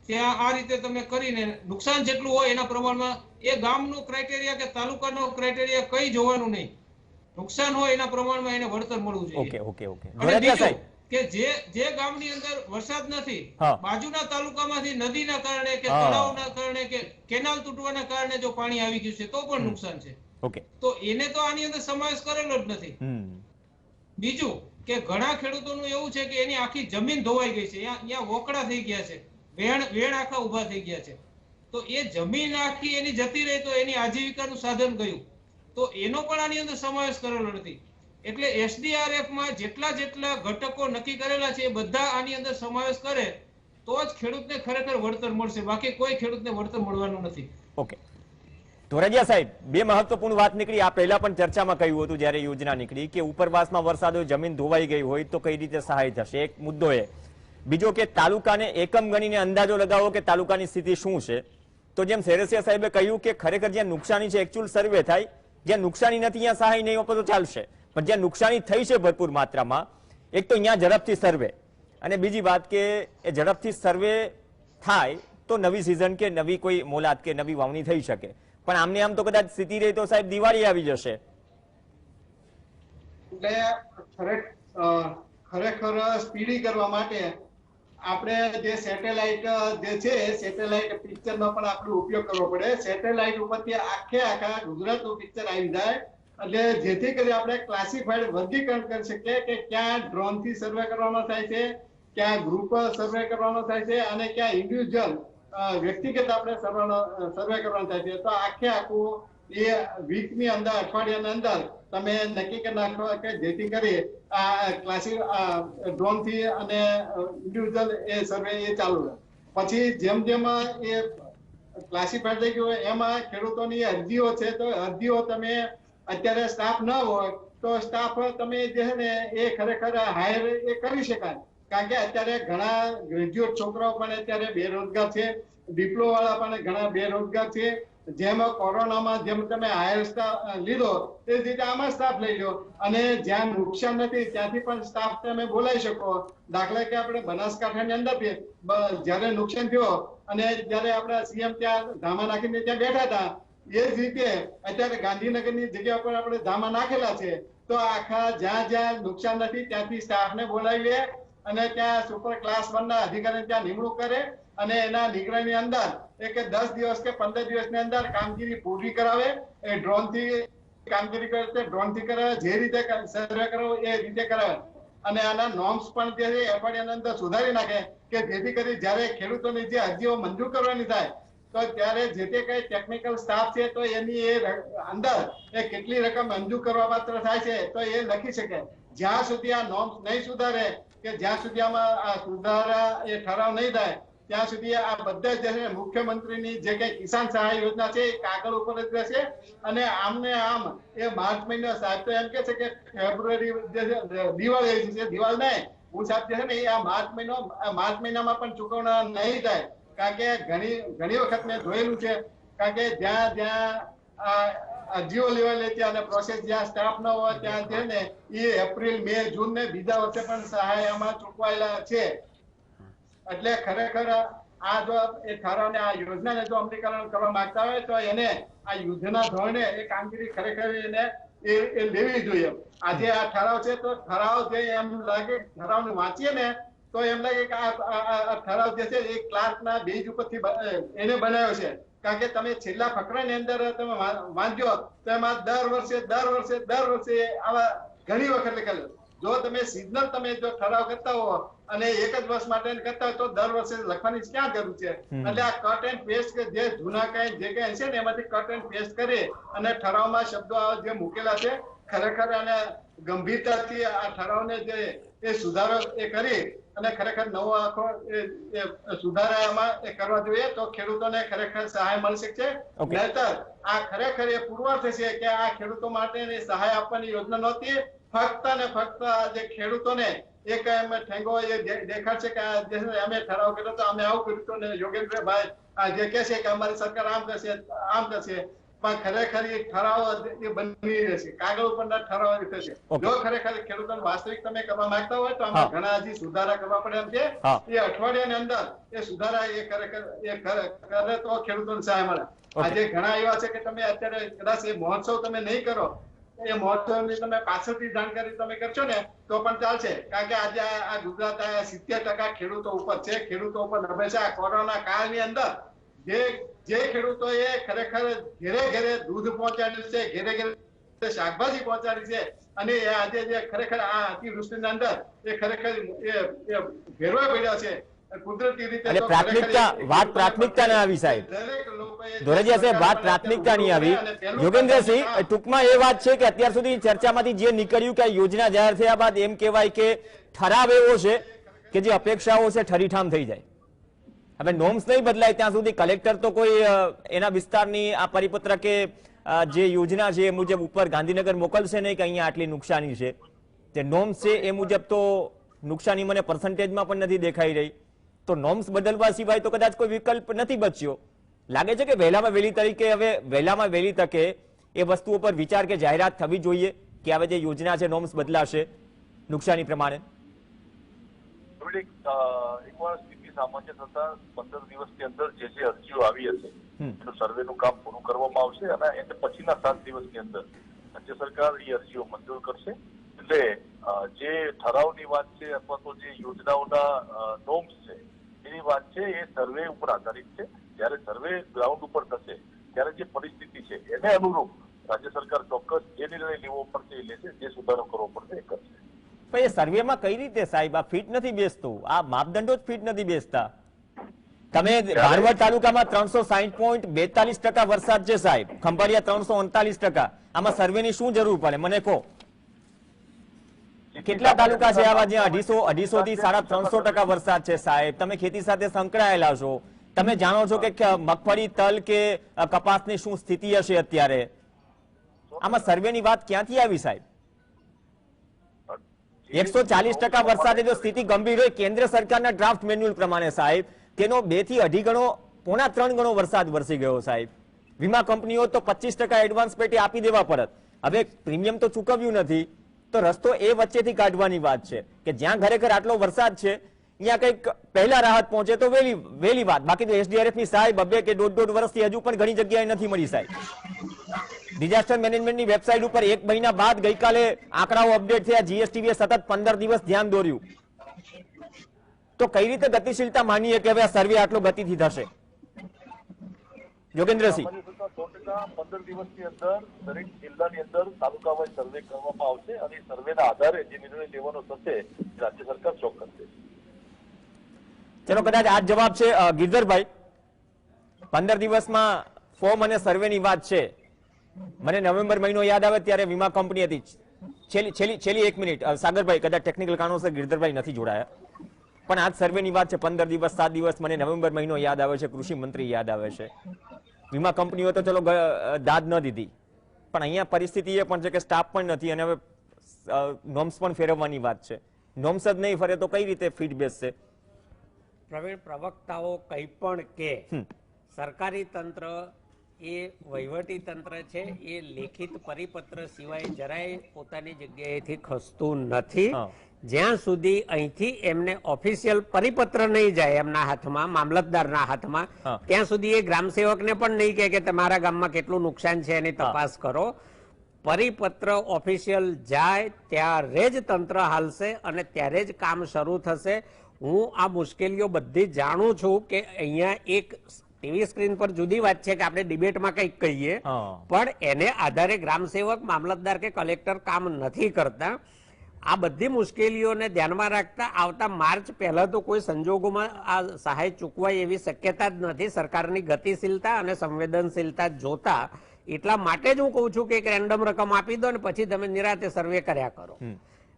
ત્યાં આ રીતે તમે કરીને નુકસાન જેટલું હોય એના પ્રમાણમાં એ ગામનું ક્રાઇટેરિયા કે તાલુકાનો ક્રાઇટેરિયા કઈ જોવાનું નહીં, નુકસાન હોય એના પ્રમાણમાં એને વળતર મળવું જોઈએ. Okay okay. અને બીજું કે જે ગામની અંદર વરસાદ નથી, બાજુના તાલુકામાંથી નદીના કારણે કે તળાવના કારણે કે કેનાલ તૂટવાના કારણે જો પાણી આવી ગયું છે તો પણ નુકસાન છે. ઓકે, તો એને તો આની અંદર સમાવેશ કરેલો જ નથી. બીજું કે ઘણા ખેડૂતોનું એવું છે કે એની આખી જમીન ધોવાઈ ગઈ છે, અહીંયા વોકડા થઈ ગયા છે, વેણ આખા ઉભા થઈ ગયા છે, તો એ જમીન આખી એની જતી રહી તો એની આજીવિકાનું સાધન ગયું, તો એનો પણ આની અંદર સમાવેશ કરેલો નથી. એટલે SDRF માં જેટલા ઘટકો નક્કી કરેલા છે એ બધા આની અંદર સમાવેશ કરે તો જ ખેડૂતને ખરેખર વળતર મળશે, બાકી કોઈ ખેડૂતને વળતર મળવાનું નથી. ઓકે, ધોરાજીયા સાહેબ, બે મહત્વપૂર્ણ વાત નીકળી. આ પહેલા પણ ચર્ચામાં કહ્યું હતું જ્યારે યોજના નીકળી કે ઉપરવાસમાં વરસાદ હોય, જમીન ધોવાઈ ગઈ હોય તો કઈ રીતે સહાય થશે, એક મુદ્દો એ. બીજો કે તાલુકાને એકમ ગણીને અંદાજો લગાવો કે તાલુકાની સ્થિતિ શું છે. તો જેમ સેરેસિયા સાહેબે કહ્યું કે ખરેખર જ્યાં નુકસાની છે એકચ્યુઅલ સર્વે થાય, જ્યાં નુકસાની નથી ત્યાં સહાય નહીં આપો તો ચાલશે, પણ જ્યાં નુકસાની થઈ છે ભરપૂર માત્રામાં, એક તો અહીંયા ઝડપથી સર્વે, અને બીજી વાત કે એ ઝડપથી સર્વે થાય તો નવી સિઝન કે નવી કોઈ મોલાત કે નવી વાવણી થઈ શકે. પણ આમને આમ તો કદાચ સ્થિતિ રહી તો સાહેબ દિવાળી આવી જશે. એટલે ખરેખર સ્પીડી કરવા માટે આપણે જે સેટેલાઇટ જે છે સેટેલાઇટ પિક્ચરનો પણ આપણે ઉપયોગ કરવો પડે. સેટેલાઇટ ઉપરથી આખા ગુજરાતનું પિક્ચર આવી જાય એટલે જેથી કરી આપણે ક્લાસિફાઈડ વર્ગીકરણ કરી શકીએ કે ક્યાં ડ્રોન થી સર્વે કરવાનો થાય છે, ક્યાં ગ્રુપ સર્વે કરવાનો થાય છે અને ક્યાં ઇન્ડિવિજ્યુઅલ વ્યક્તિગત આપણે સર્વે કરવાનું થાય છે. તો આખું એ વીકની અંદર, અઠવાડિયાની અંદર તમે નક્કી કરી નાખો કે જેથી કરી આ ડ્રોન થી અને ઇન્ડિવિજ્યુઅલ એ સર્વે એ ચાલુ રહે. પછી જેમ એ ક્લાસિફાઈડ થઈ ગયું એમાં ખેડૂતોની અરજીઓ છે, તો અરજીઓ તમે અત્યારે સ્ટાફ ન હોય તો સ્ટાફ તમે જે છે ને એ ખરેખર હાયર એ કરી શકાય. કારણ કે અત્યારે ઘણા ગ્રેજ્યુએટ છોકરાઓ પણ અત્યારે બેરોજગાર છે, ડિપ્લોમા વાળા પણ ઘણા બેરોજગાર છે. જેમ કોરોનામાં જેમ તમે હાયર સ્ટાફ લીધો એ રીતે આમાં સ્ટાફ લઈ લો અને જ્યાં નુકસાન નથી ત્યાંથી પણ સ્ટાફ તમે બોલાવી શકો. દાખલા કે આપણે બનાસકાંઠાની અંદરથી જયારે નુકસાન થયો અને જયારે આપણે સીએમ ત્યાં ધામા નાખીને ત્યાં બેઠા હતા, એ જ રીતે અત્યારે ગાંધીનગરની જગ્યા પર આપણે ધામા નાખેલા છે. તો આખા જ્યાં નુકસાન નથી ત્યાંથી સ્ટાફને બોલાવી લે અને ત્યાં સુપર ક્લાસ 1 ના અધિકારી ત્યાં નિમણૂક કરે અને એના નિગરાની અંદર એક 10 દિવસ કે 15 દિવસની અંદર કામગીરી પૂરી કરાવે. એ ડ્રોન થી કામગીરી કરે છે, ડ્રોન થી કરાવે, જે રીતે સર્વે કરાવો એ રીતે કરાવે અને આના નોર્મ્સ પણ જે છે અઠવાડિયાની અંદર સુધારી નાખે કે જેથી કરી જ્યારે ખેડૂતોની જે અરજીઓ મંજૂર કરવાની થાય તો ત્યારે જે તે કઈ ટેકનિકલ સ્ટાફ છે તો એની એ અંદર એ કેટલી રકમ મંજૂર કરવા પાત્ર થાય છે તો એ લખી શકે. જ્યાં સુધી આ નોર્મ્સ નહીં સુધારે કે જ્યાં સુધી આમાં આ સુધારા એ ઠરાવ નહીં થાય ત્યાં સુધી આ બધા જે છે મુખ્યમંત્રીની જે કઈ કિસાન સહાય યોજના છે એ કાગળ ઉપર જ રહેશે અને આમને આમ એ માર્ચ મહિનો સાહેબ તો એમ કે છે કે ફેબ્રુઆરી જે દિવાળી છે, દિવાળી નહીં હું સાહેબ જે છે ને એ આ માર્ચ મહિનામાં પણ ચૂકવણા નહીં થાય. કારણ કે ઘણી વખત મેં જોયેલું છે, કારણ કે જ્યાં અરજીઓ લેવાયેલી છે અને પ્રોસેસ જ્યાં સ્ટાફ ન હોય ત્યાં છે ને એ એપ્રિલ, મે, જૂન ને બીજા વર્ષે પણ સહાય આમાં ચૂકવાયેલા છે. એટલે ખરેખર આ જો એ ઠરાવને આ યોજનાને જો અમલીકરણ કરવા માંગતા હોય તો એને આ યુદ્ધના ધોરણે એ કામગીરી ખરેખર એને એ લેવી જોઈએ. આજે આ ઠરાવ છે તો ઠરાવ જે એમ લાગે ઠરાવને વાંચીએ ને તો એમ લાગે કે આ ઠરાવ જે છે એ ક્લાર્કના બેઝ ઉપરથી એને બનાવ્યો છે. કારણ કે તમે છેલ્લા ફકરાની અંદર તમે વાંચો તો એમાં દર વર્ષે આવા ઘણી વખત લખેલું. જો તમે સિઝનલ તમે જો ઠરાવ કરતા હો અને એક જ વર્ષ માટે કરતા હોય તો દર વર્ષે લખવાની ક્યાં જરૂર છે. એટલે આ કટ એન્ડ પેસ્ટ કે જે જૂના કઈ જે કઈ છે ને એમાંથી કટ એન્ડ પેસ્ટ કરી અને ઠરાવમાં શબ્દો જે મૂકેલા છે ખરેખર અને ગંભીરતાથી આ ઠરાવને જે એ સુધારો એ કરી અને ખરેખર નવો આખો એ સુધારામાં એ કરવા જોઈએ તો ખેડૂતોને ખરેખર સહાય મળી શકશે. નહીતર આ ખરેખર એ પુરવાર થશે કે આ ખેડૂતો માટેની સહાય આપવાની યોજના નહોતી. ફક્ત ને ફક્ત જે ખેડૂતોને એક એમ ઠેંગો એ દેખાડશે કે અમે ઠરાવ કર્યો તો અમે આવું કર્યું તો ને યોગેન્દ્રભાઈ આ જે કહે છે કે અમારી સરકાર આમ કરશે પણ ખરેખર એ ઠરાવ એ બની રહેશે, કાગળ ઉપરના ઠરાવ થશે. જો ખરેખર ખેડૂતોને વાસ્તવિક તમે કરવા માંગતા હોય તો આમાં ઘણા હજી સુધારા કરવા પડે એમ છે. એ અઠવાડિયાની અંદર એ સુધારા એ ખરેખર એ કરે તો ખેડૂતોને સહાય મળે. આજે ઘણા એવા છે કે તમે અત્યારે કદાચ એ મહોત્સવ તમે નહીં કરો, એ મહોત્સવની તમે પાછળથી જાણકારી તમે કરશો ને તો પણ ચાલશે. કારણ કે આજે આ ગુજરાત 70% ખેડૂતો ઉપર છે, ખેડૂતો ઉપર નભે છે. આ કોરોના કાળની અંદર જે ખેડૂતોએ ખરેખર ઘેરે ઘેરે દૂધ પહોંચાડ્યું છે, ઘેરે ઘેરે શાકભાજી પહોંચાડી છે, અને આજે જે ખરેખર આ અતિવૃષ્ટિની અંદર એ ખરેખર એ ભેરવા પડ્યા છે કુદરતી રીતે. અને વાત પ્રાથમિકતા ના આવી સાહેબ, ધોરજીયા સાહેબ, વાત પ્રાથમિકતા નહીં આવી. યોગેન્દ્રસિંહ, ટૂંકમાં એ વાત છે કે અત્યાર સુધી ચર્ચામાંથી જે નીકળ્યું કે યોજના જાહેર થયા બાદ એમ કહેવાય કે ઠરાવ એવો છે કે જે અપેક્ષાઓ છે ઠરીઠામ થઈ જાય. હવે નોર્મ્સ નહીં બદલાય ત્યાં સુધી કલેક્ટર તો કોઈ એના વિસ્તારની આ પરિપત્ર કે જે યોજના છે એ મુજબ ઉપર ગાંધીનગર મોકલશે નહીં કે અહીંયા આટલી નુકસાની છે. જે નોર્મ્સ છે એ મુજબ તો નુકસાની મને પર્સન્ટેજમાં પણ નથી દેખાઈ રહી. તો નોર્મ્સ બદલવા સિવાય તો કદાચ કોઈ વિકલ્પ નથી બચ્યો. લાગે છે કે વહેલામાં વહેલી તરીકે હવે વહેલામાં વહેલી તકે એ વસ્તુઓ પર વિચાર કે જાહેરાત થવી જોઈએ કે હવે જે યોજના છે નોર્મ્સ બદલાશે નુકસાની પ્રમાણે. એકવાર સ્થિતિ સામાન્ય થતા 15 દિવસની અંદર જે અરજીઓ આવી હશે એનું સર્વેનું કામ પૂરું કરવામાં આવશે અને એને પછીના 7 દિવસની અંદર રાજ્ય સરકાર એ અરજીઓ મંજૂર કરશે. એટલે જે ઠરાવની વાત છે અથવા તો જે યોજનાઓના નોર્મ્સ છે એની વાત છે એ સર્વે ઉપર આધારિત છે. જ્યારે સર્વે ગ્રાઉન્ડ ઉપર થશે ત્યારે જે પરિસ્થિતિ છે એને અનુરૂપ રાજ્ય સરકાર ચોક્કસ જે નિર્ણય લેવો પડશે એ લેશે, જે સુધારો કરવો પડશે એ કરશે. પણ એ સર્વેમાં કઈ રીતે સાહેબ આ ફિટ નથી બેસતું? આ માપદંડો જ ફિટ નથી બેસતા. તમે ભાણવડ તાલુકામાં 360.42% વરસાદ છે સાહેબ, ખંભાળિયા 339%. આમાં સર્વેની શું જરૂર પડે મને કહો? કેટલા તાલુકા છે આવા જ્યાં 250 થી 350% વરસાદ છે સાહેબ? તમે ખેતી સાથે સંકળાયેલા છો, તમે જાણો છો કે મગફળી, તલ કે કપાસની શું સ્થિતિ હશે અત્યારે. આમાં સર્વેની વાત ક્યાંથી આવી સાહેબ? 140% વરસાદે જો સ્થિતિ ગંભીર હોય કેન્દ્ર સરકારના ડ્રાફ્ટ મેન્યુઅલ પ્રમાણે સાહેબ, તેનો 2 થી 2.5 ગણો, 3.5 ગણો વરસાદ વરસી ગયો સાહેબ. વીમા કંપનીઓ તો 25% એડવાન્સ પેટે આપી દેવા પડત. હવે પ્રીમિયમ તો ચૂકવ્યું નથી, તો રસ્તો એ વચ્ચેથી કાઢવાની વાત છે કે જ્યાં ખરેખર આટલો વરસાદ છે અહીંયા કંઈક પહેલા રાહત પહોંચે તો વહેલી વાત. બાકી તો SDRF ની સહાય 2 કે 1.5 વર્ષથી હજુ પણ ઘણી જગ્યાએ નથી મળી સાહેબ. ડિઝાસ્ટર મેનેજમેન્ટની વેબસાઇટ ઉપર 1 મહિના બાદ ગઈકાલે આંકડાઓ અપડેટ થયા. GSTVએ સતત 15 દિવસ ધ્યાન દોર્યું. તો કઈ રીતે ગતિશીલતા માનીએ કે હવે આ સર્વે આટલો ગતિથી થશે? યોગેન્દ્રસિંહ, 15 દિવસની અંદર દરેક જિલ્લાની અંદર તાલુકા વાઇઝ સર્વે કરવામાં આવશે અને સર્વેના આધારે જે નિર્ણય લેવાનો થશે રાજ્ય સરકાર ચોક્કસ છે. ચલો, કદાચ આ જવાબ છે. ગિરધરભાઈ, 15 દિવસમાં ફોર્મ અને સર્વેની વાત છે. મને નવેમ્બર મહિનો યાદ આવે ત્યારે વીમા કંપની હતી. છેલ્લી 1 મિનિટ સાગરભાઈ, કદાચ ટેકનિકલ કારણોસર ગિરધરભાઈ નથી જોડાયા, પણ આજ સર્વેની વાત છે. 15 દિવસ 7 દિવસ મને નવેમ્બર મહિનો યાદ આવે છે, કૃષિ મંત્રી યાદ આવે છે. વીમા કંપનીઓ તો ચલો દાદ ન દીધી, પણ અહીંયા પરિસ્થિતિ એ પણ છે કે સ્ટાફ પણ નથી અને હવે નોર્મ્સ પણ ફેરવવાની વાત છે. નોર્મ્સ જ નહીં ફરે તો કઈ રીતે ફીટ બેસશે? પ્રવીણ, પ્રવક્તાઓ કંઈ પણ કે સરકારી તંત્ર એ વહીવટી તંત્ર છે એ લેખિત પરિપત્ર સિવાય જરાય પોતાની જગ્યાએથી ખસતું નથી. જ્યાં સુધી અહીંથી એમને ઓફિશિયલ પરિપત્ર નહીં જાય એમના હાથમાં, મામલતદારના હાથમાં, ત્યાં સુધી એ ગ્રામસેવકને પણ નહીં કહે કે તમારા ગામમાં કેટલું નુકસાન છે એની તપાસ કરો. પરિપત્ર ઓફિશિયલ જાય ત્યારે જ તંત્ર હાલશે અને ત્યારે જ કામ શરૂ થશે. હું આ મુશ્કેલીઓ બધી જાણું છું કે અહીંયા એક ટીવી સ્ક્રીન પર જુદી વાત છે કે આપણે ડિબેટમાં કંઈક કહીએ, પણ એને આધારે ગ્રામસેવક, મામલતદાર કે કલેક્ટર કામ નથી કરતા. આ બધી મુશ્કેલીઓને ધ્યાનમાં રાખતા આવતા માર્ચ પહેલા તો કોઈ સંજોગોમાં આ સહાય ચૂકવાય એવી શક્યતા જ નથી. સરકારની ગતિશીલતા અને સંવેદનશીલતા જોતા એટલા માટે જ હું કહું છું કે એક રેન્ડમ રકમ આપી દો ને પછી તમે નિરાતે સર્વે કર્યા કરો.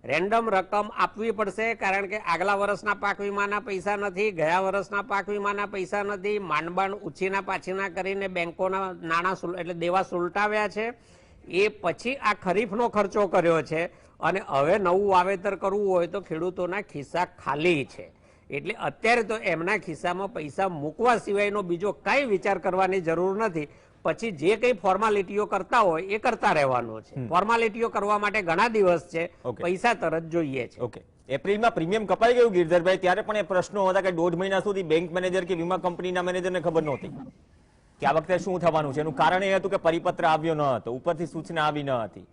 રેન્ડમ રકમ આપવી પડશે, કારણ કે આગલા વર્ષના પાક વીમાના પૈસા નથી, ગયા વર્ષના પાક વીમાના પૈસા નથી, માંડબાણ ઉછીના પાછીના કરીને બેંકોના નાણાં એટલે દેવા સુલટાવ્યા છે. એ પછી આ ખરીફનો ખર્ચો કર્યો છે અને હવે નવું વાવેતર કરવું હોય તો ખેડૂતોના ખિસ્સા ખાલી છે. એટલે અત્યારે તો એમના ખિસ્સામાં પૈસા મૂકવા સિવાયનો બીજો કઈ વિચાર કરવાની જરૂર નથી. પછી જે કઈ ફોર્માલિટીઓ કરતા હોય એ કરતા રહેવાનું છે. ફોર્માલિટીઓ કરવા માટે ઘણા દિવસ છે, પૈસા તરત જોઈએ છે. ઓકે, એપ્રિલમાં પ્રીમિયમ કપાઈ ગયું ગિરધરભાઈ, ત્યારે પણ એ પ્રશ્નો હતા કે 1.5 મહિના સુધી બેંક મેનેજર કે વીમા કંપનીના મેનેજરને ખબર નહોતી કે આ વખતે શું થવાનું છે. એનું કારણ એ હતું કે પરિપત્ર આવ્યો ન હતો, ઉપરથી સૂચના આવી ન હતી.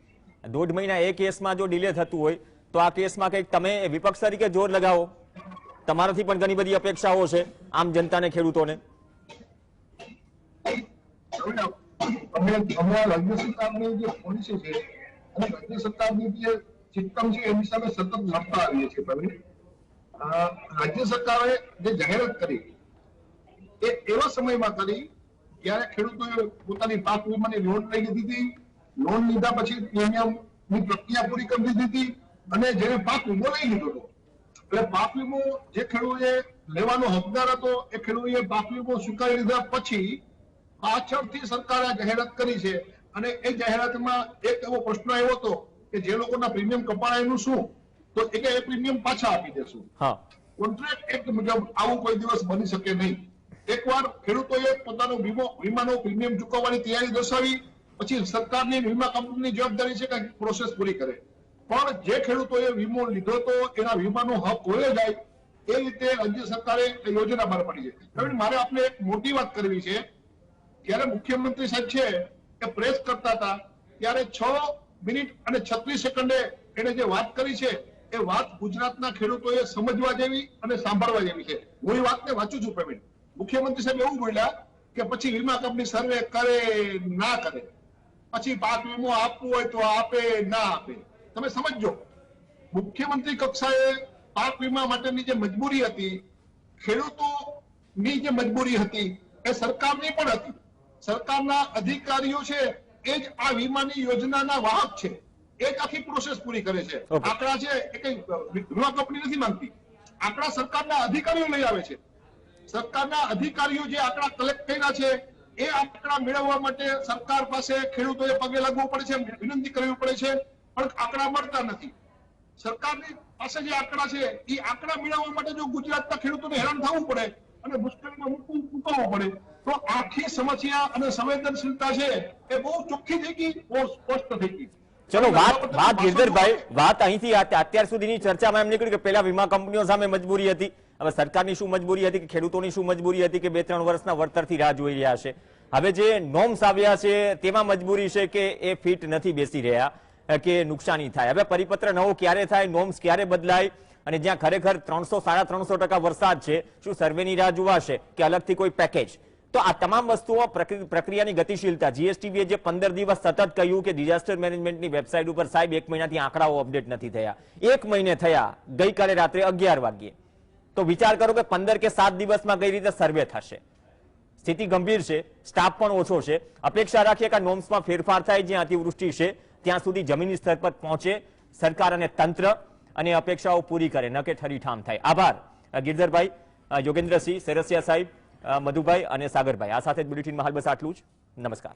1.5 મહિના એ કેસમાં જો ડિલે થતું હોય તો આ કેસમાં કંઈક તમે વિપક્ષ તરીકે જોર લગાવો. તમારાથી પણ ઘણી બધી અપેક્ષાઓ છે આમ જનતાને, ખેડૂતોને. રાજ્ય સરકારની જે પોલિસી છે અને રાજ્ય સરકારની જે સિસ્ટમ છે એની સામે સતત લડતા આવીએ છીએ. રાજ્ય સરકારે જે જાહેરાત કરી એ એવા સમયમાં કરી જ્યારે ખેડૂતોએ પોતાની પાક વીમાની લોન લઈ લીધી હતી. લોન લીધા પછી પ્રીમિયમની પ્રક્રિયા પૂરી કરી દીધી હતી અને જેને પાક વીમો લઈ લીધો હતો, એટલે પાક વીમો જે ખેડૂતે લેવાનો હકદાર હતો એ ખેડૂતે પાક વીમો સ્વીકારી લીધા પછી પાછળથી સરકારે જાહેરાત કરી છે. અને એ જાહેરાતમાં એક એવો પ્રશ્ન આવ્યો હતો કે જે લોકોના પ્રીમિયમ કપાય એનું શું, તો એ પ્રીમિયમ પાછા આપી દેશું. કોન્ટ્રાક્ટ એક્ટ મુજબ આવું કોઈ દિવસ બની શકે નહીં. એકવાર ખેડૂતોએ પોતાનો વીમાનો પ્રીમિયમ ચૂકવવાની તૈયારી દર્શાવી પછી સરકારની વીમા કંપનીની જવાબદારી છે કે પ્રોસેસ પૂરી કરે. પણ જે ખેડૂતોએ વીમો લીધો તો એના વીમાનો હક ખોવાઈ જાય એ રીતે રાજ્ય સરકારે યોજના બહાર પાડી છે. મારે આપને એક મોટી વાત કરવી છે. ત્યારે મુખ્યમંત્રી સાહેબ છે એ પ્રેસ કરતા હતા ત્યારે 6 મિનિટ અને 36 સેકન્ડે એને જે વાત કરી છે એ વાત ગુજરાતના ખેડૂતોએ સમજવા જેવી અને સાંભળવા જેવી છે. હું એ વાતને વાંચું છું. પ્રવીણ, મુખ્યમંત્રી સાહેબ એવું બોલ્યા કે પછી વીમા કંપની સર્વે કરે ના કરે, પછી પાક વીમો આપવું હોય તો આપે ના આપે. તમે સમજો, મુખ્યમંત્રી કક્ષાએ પાક વીમા માટેની જે મજબૂરી હતી, ખેડૂતોની જે મજબૂરી હતી એ સરકારની પણ હતી. સરકારના અધિકારીઓ છે એ જ આ વીમાની યોજનાના વાહક છે, એ જ આખી પ્રોસેસ પૂરી કરે છે. આંકડા છે એ કઈ વીમા કંપની નથી માંગતી, આંકડા સરકારના અધિકારીઓ લઈ આવે છે. સરકારના અધિકારીઓ જે આંકડા કલેક્ટ કર્યા છે એ આંકડા મેળવવા માટે સરકાર પાસે ખેડૂતોએ પગે લાગવું પડે છે, વિનંતી કરવી પડે છે, પણ આંકડા મળતા નથી. સરકારની પાસે જે આંકડા છે એ આંકડા મેળવવા માટે જો ગુજરાતના ખેડૂતોને હેરાન થવું પડે અને મુશ્કેલીમાં મૂકવું પડે તો આખી સમસ્યા અને સંવેદનશીલતા છે એ બહુ ચોખ્ખી થઈ ગઈ, બહુ સ્પષ્ટ થઈ ગઈ. ચલો, વાત ગિરધરભાઈ, વાત અહીંથી અત્યાર સુધીની ચર્ચામાં એમ નીકળ્યું કે પેલા વીમા કંપનીઓ સામે મજબૂરી હતી, હવે સરકારની શું મજબૂરી હતી કે ખેડૂતોની શું મજબૂરી હતી કે 2-3 વર્ષના વળતરથી રાહ જોઈ રહ્યા છે. હવે જે નોર્મ્સ આવ્યા છે તેમાં મજબૂરી છે કે એ ફિટ નથી બેસી રહ્યા કે નુકસાની થાય. હવે પરિપત્ર નવો ક્યારે થાય, નોર્મ્સ ક્યારે બદલાય, અને જ્યાં ખરેખર 300-350% વરસાદ છે, શું સર્વેની રાહ જોવાશે કે અલગથી કોઈ પેકેજ? તો આ તમામ વસ્તુઓ પ્રક્રિયાની ગતિશીલતા, જીએસટીબીએ જે 15 દિવસ સતત કહ્યું કે ડિઝાસ્ટર મેનેજમેન્ટની વેબસાઇટ ઉપર સાહેબ 1 મહિનાથી આંકડાઓ અપડેટ નથી થયા, 1 મહિને થયા, ગઈકાલે રાત્રે 11 વાગ્યે. તો વિચાર કરો કે 15 કે 7 દિવસમાં કઈ રીતે સર્વે થશે. સ્થિતિ ગંભીર છે, સ્ટાફ પણ ઓછો છે. અપેક્ષા રાખીએ કે નોર્મ્સમાં ફેરફાર થાય, જ્યાં અતિવૃષ્ટિ છે ત્યાં સુધી જમીની સ્તર પર પહોંચે સરકાર અને તંત્ર અને અપેક્ષાઓ પૂરી કરે, ન કે ઠરીઠામ થાય. આભાર ગિરધરભાઈ, યોગેન્દ્રસિંહ, સેરસિયા સાહેબ, મધુભાઈ અને સાગરભાઈ. આ સાથે જ બુલેટિનમાં હાલ બસ આટલું જ. નમસ્કાર.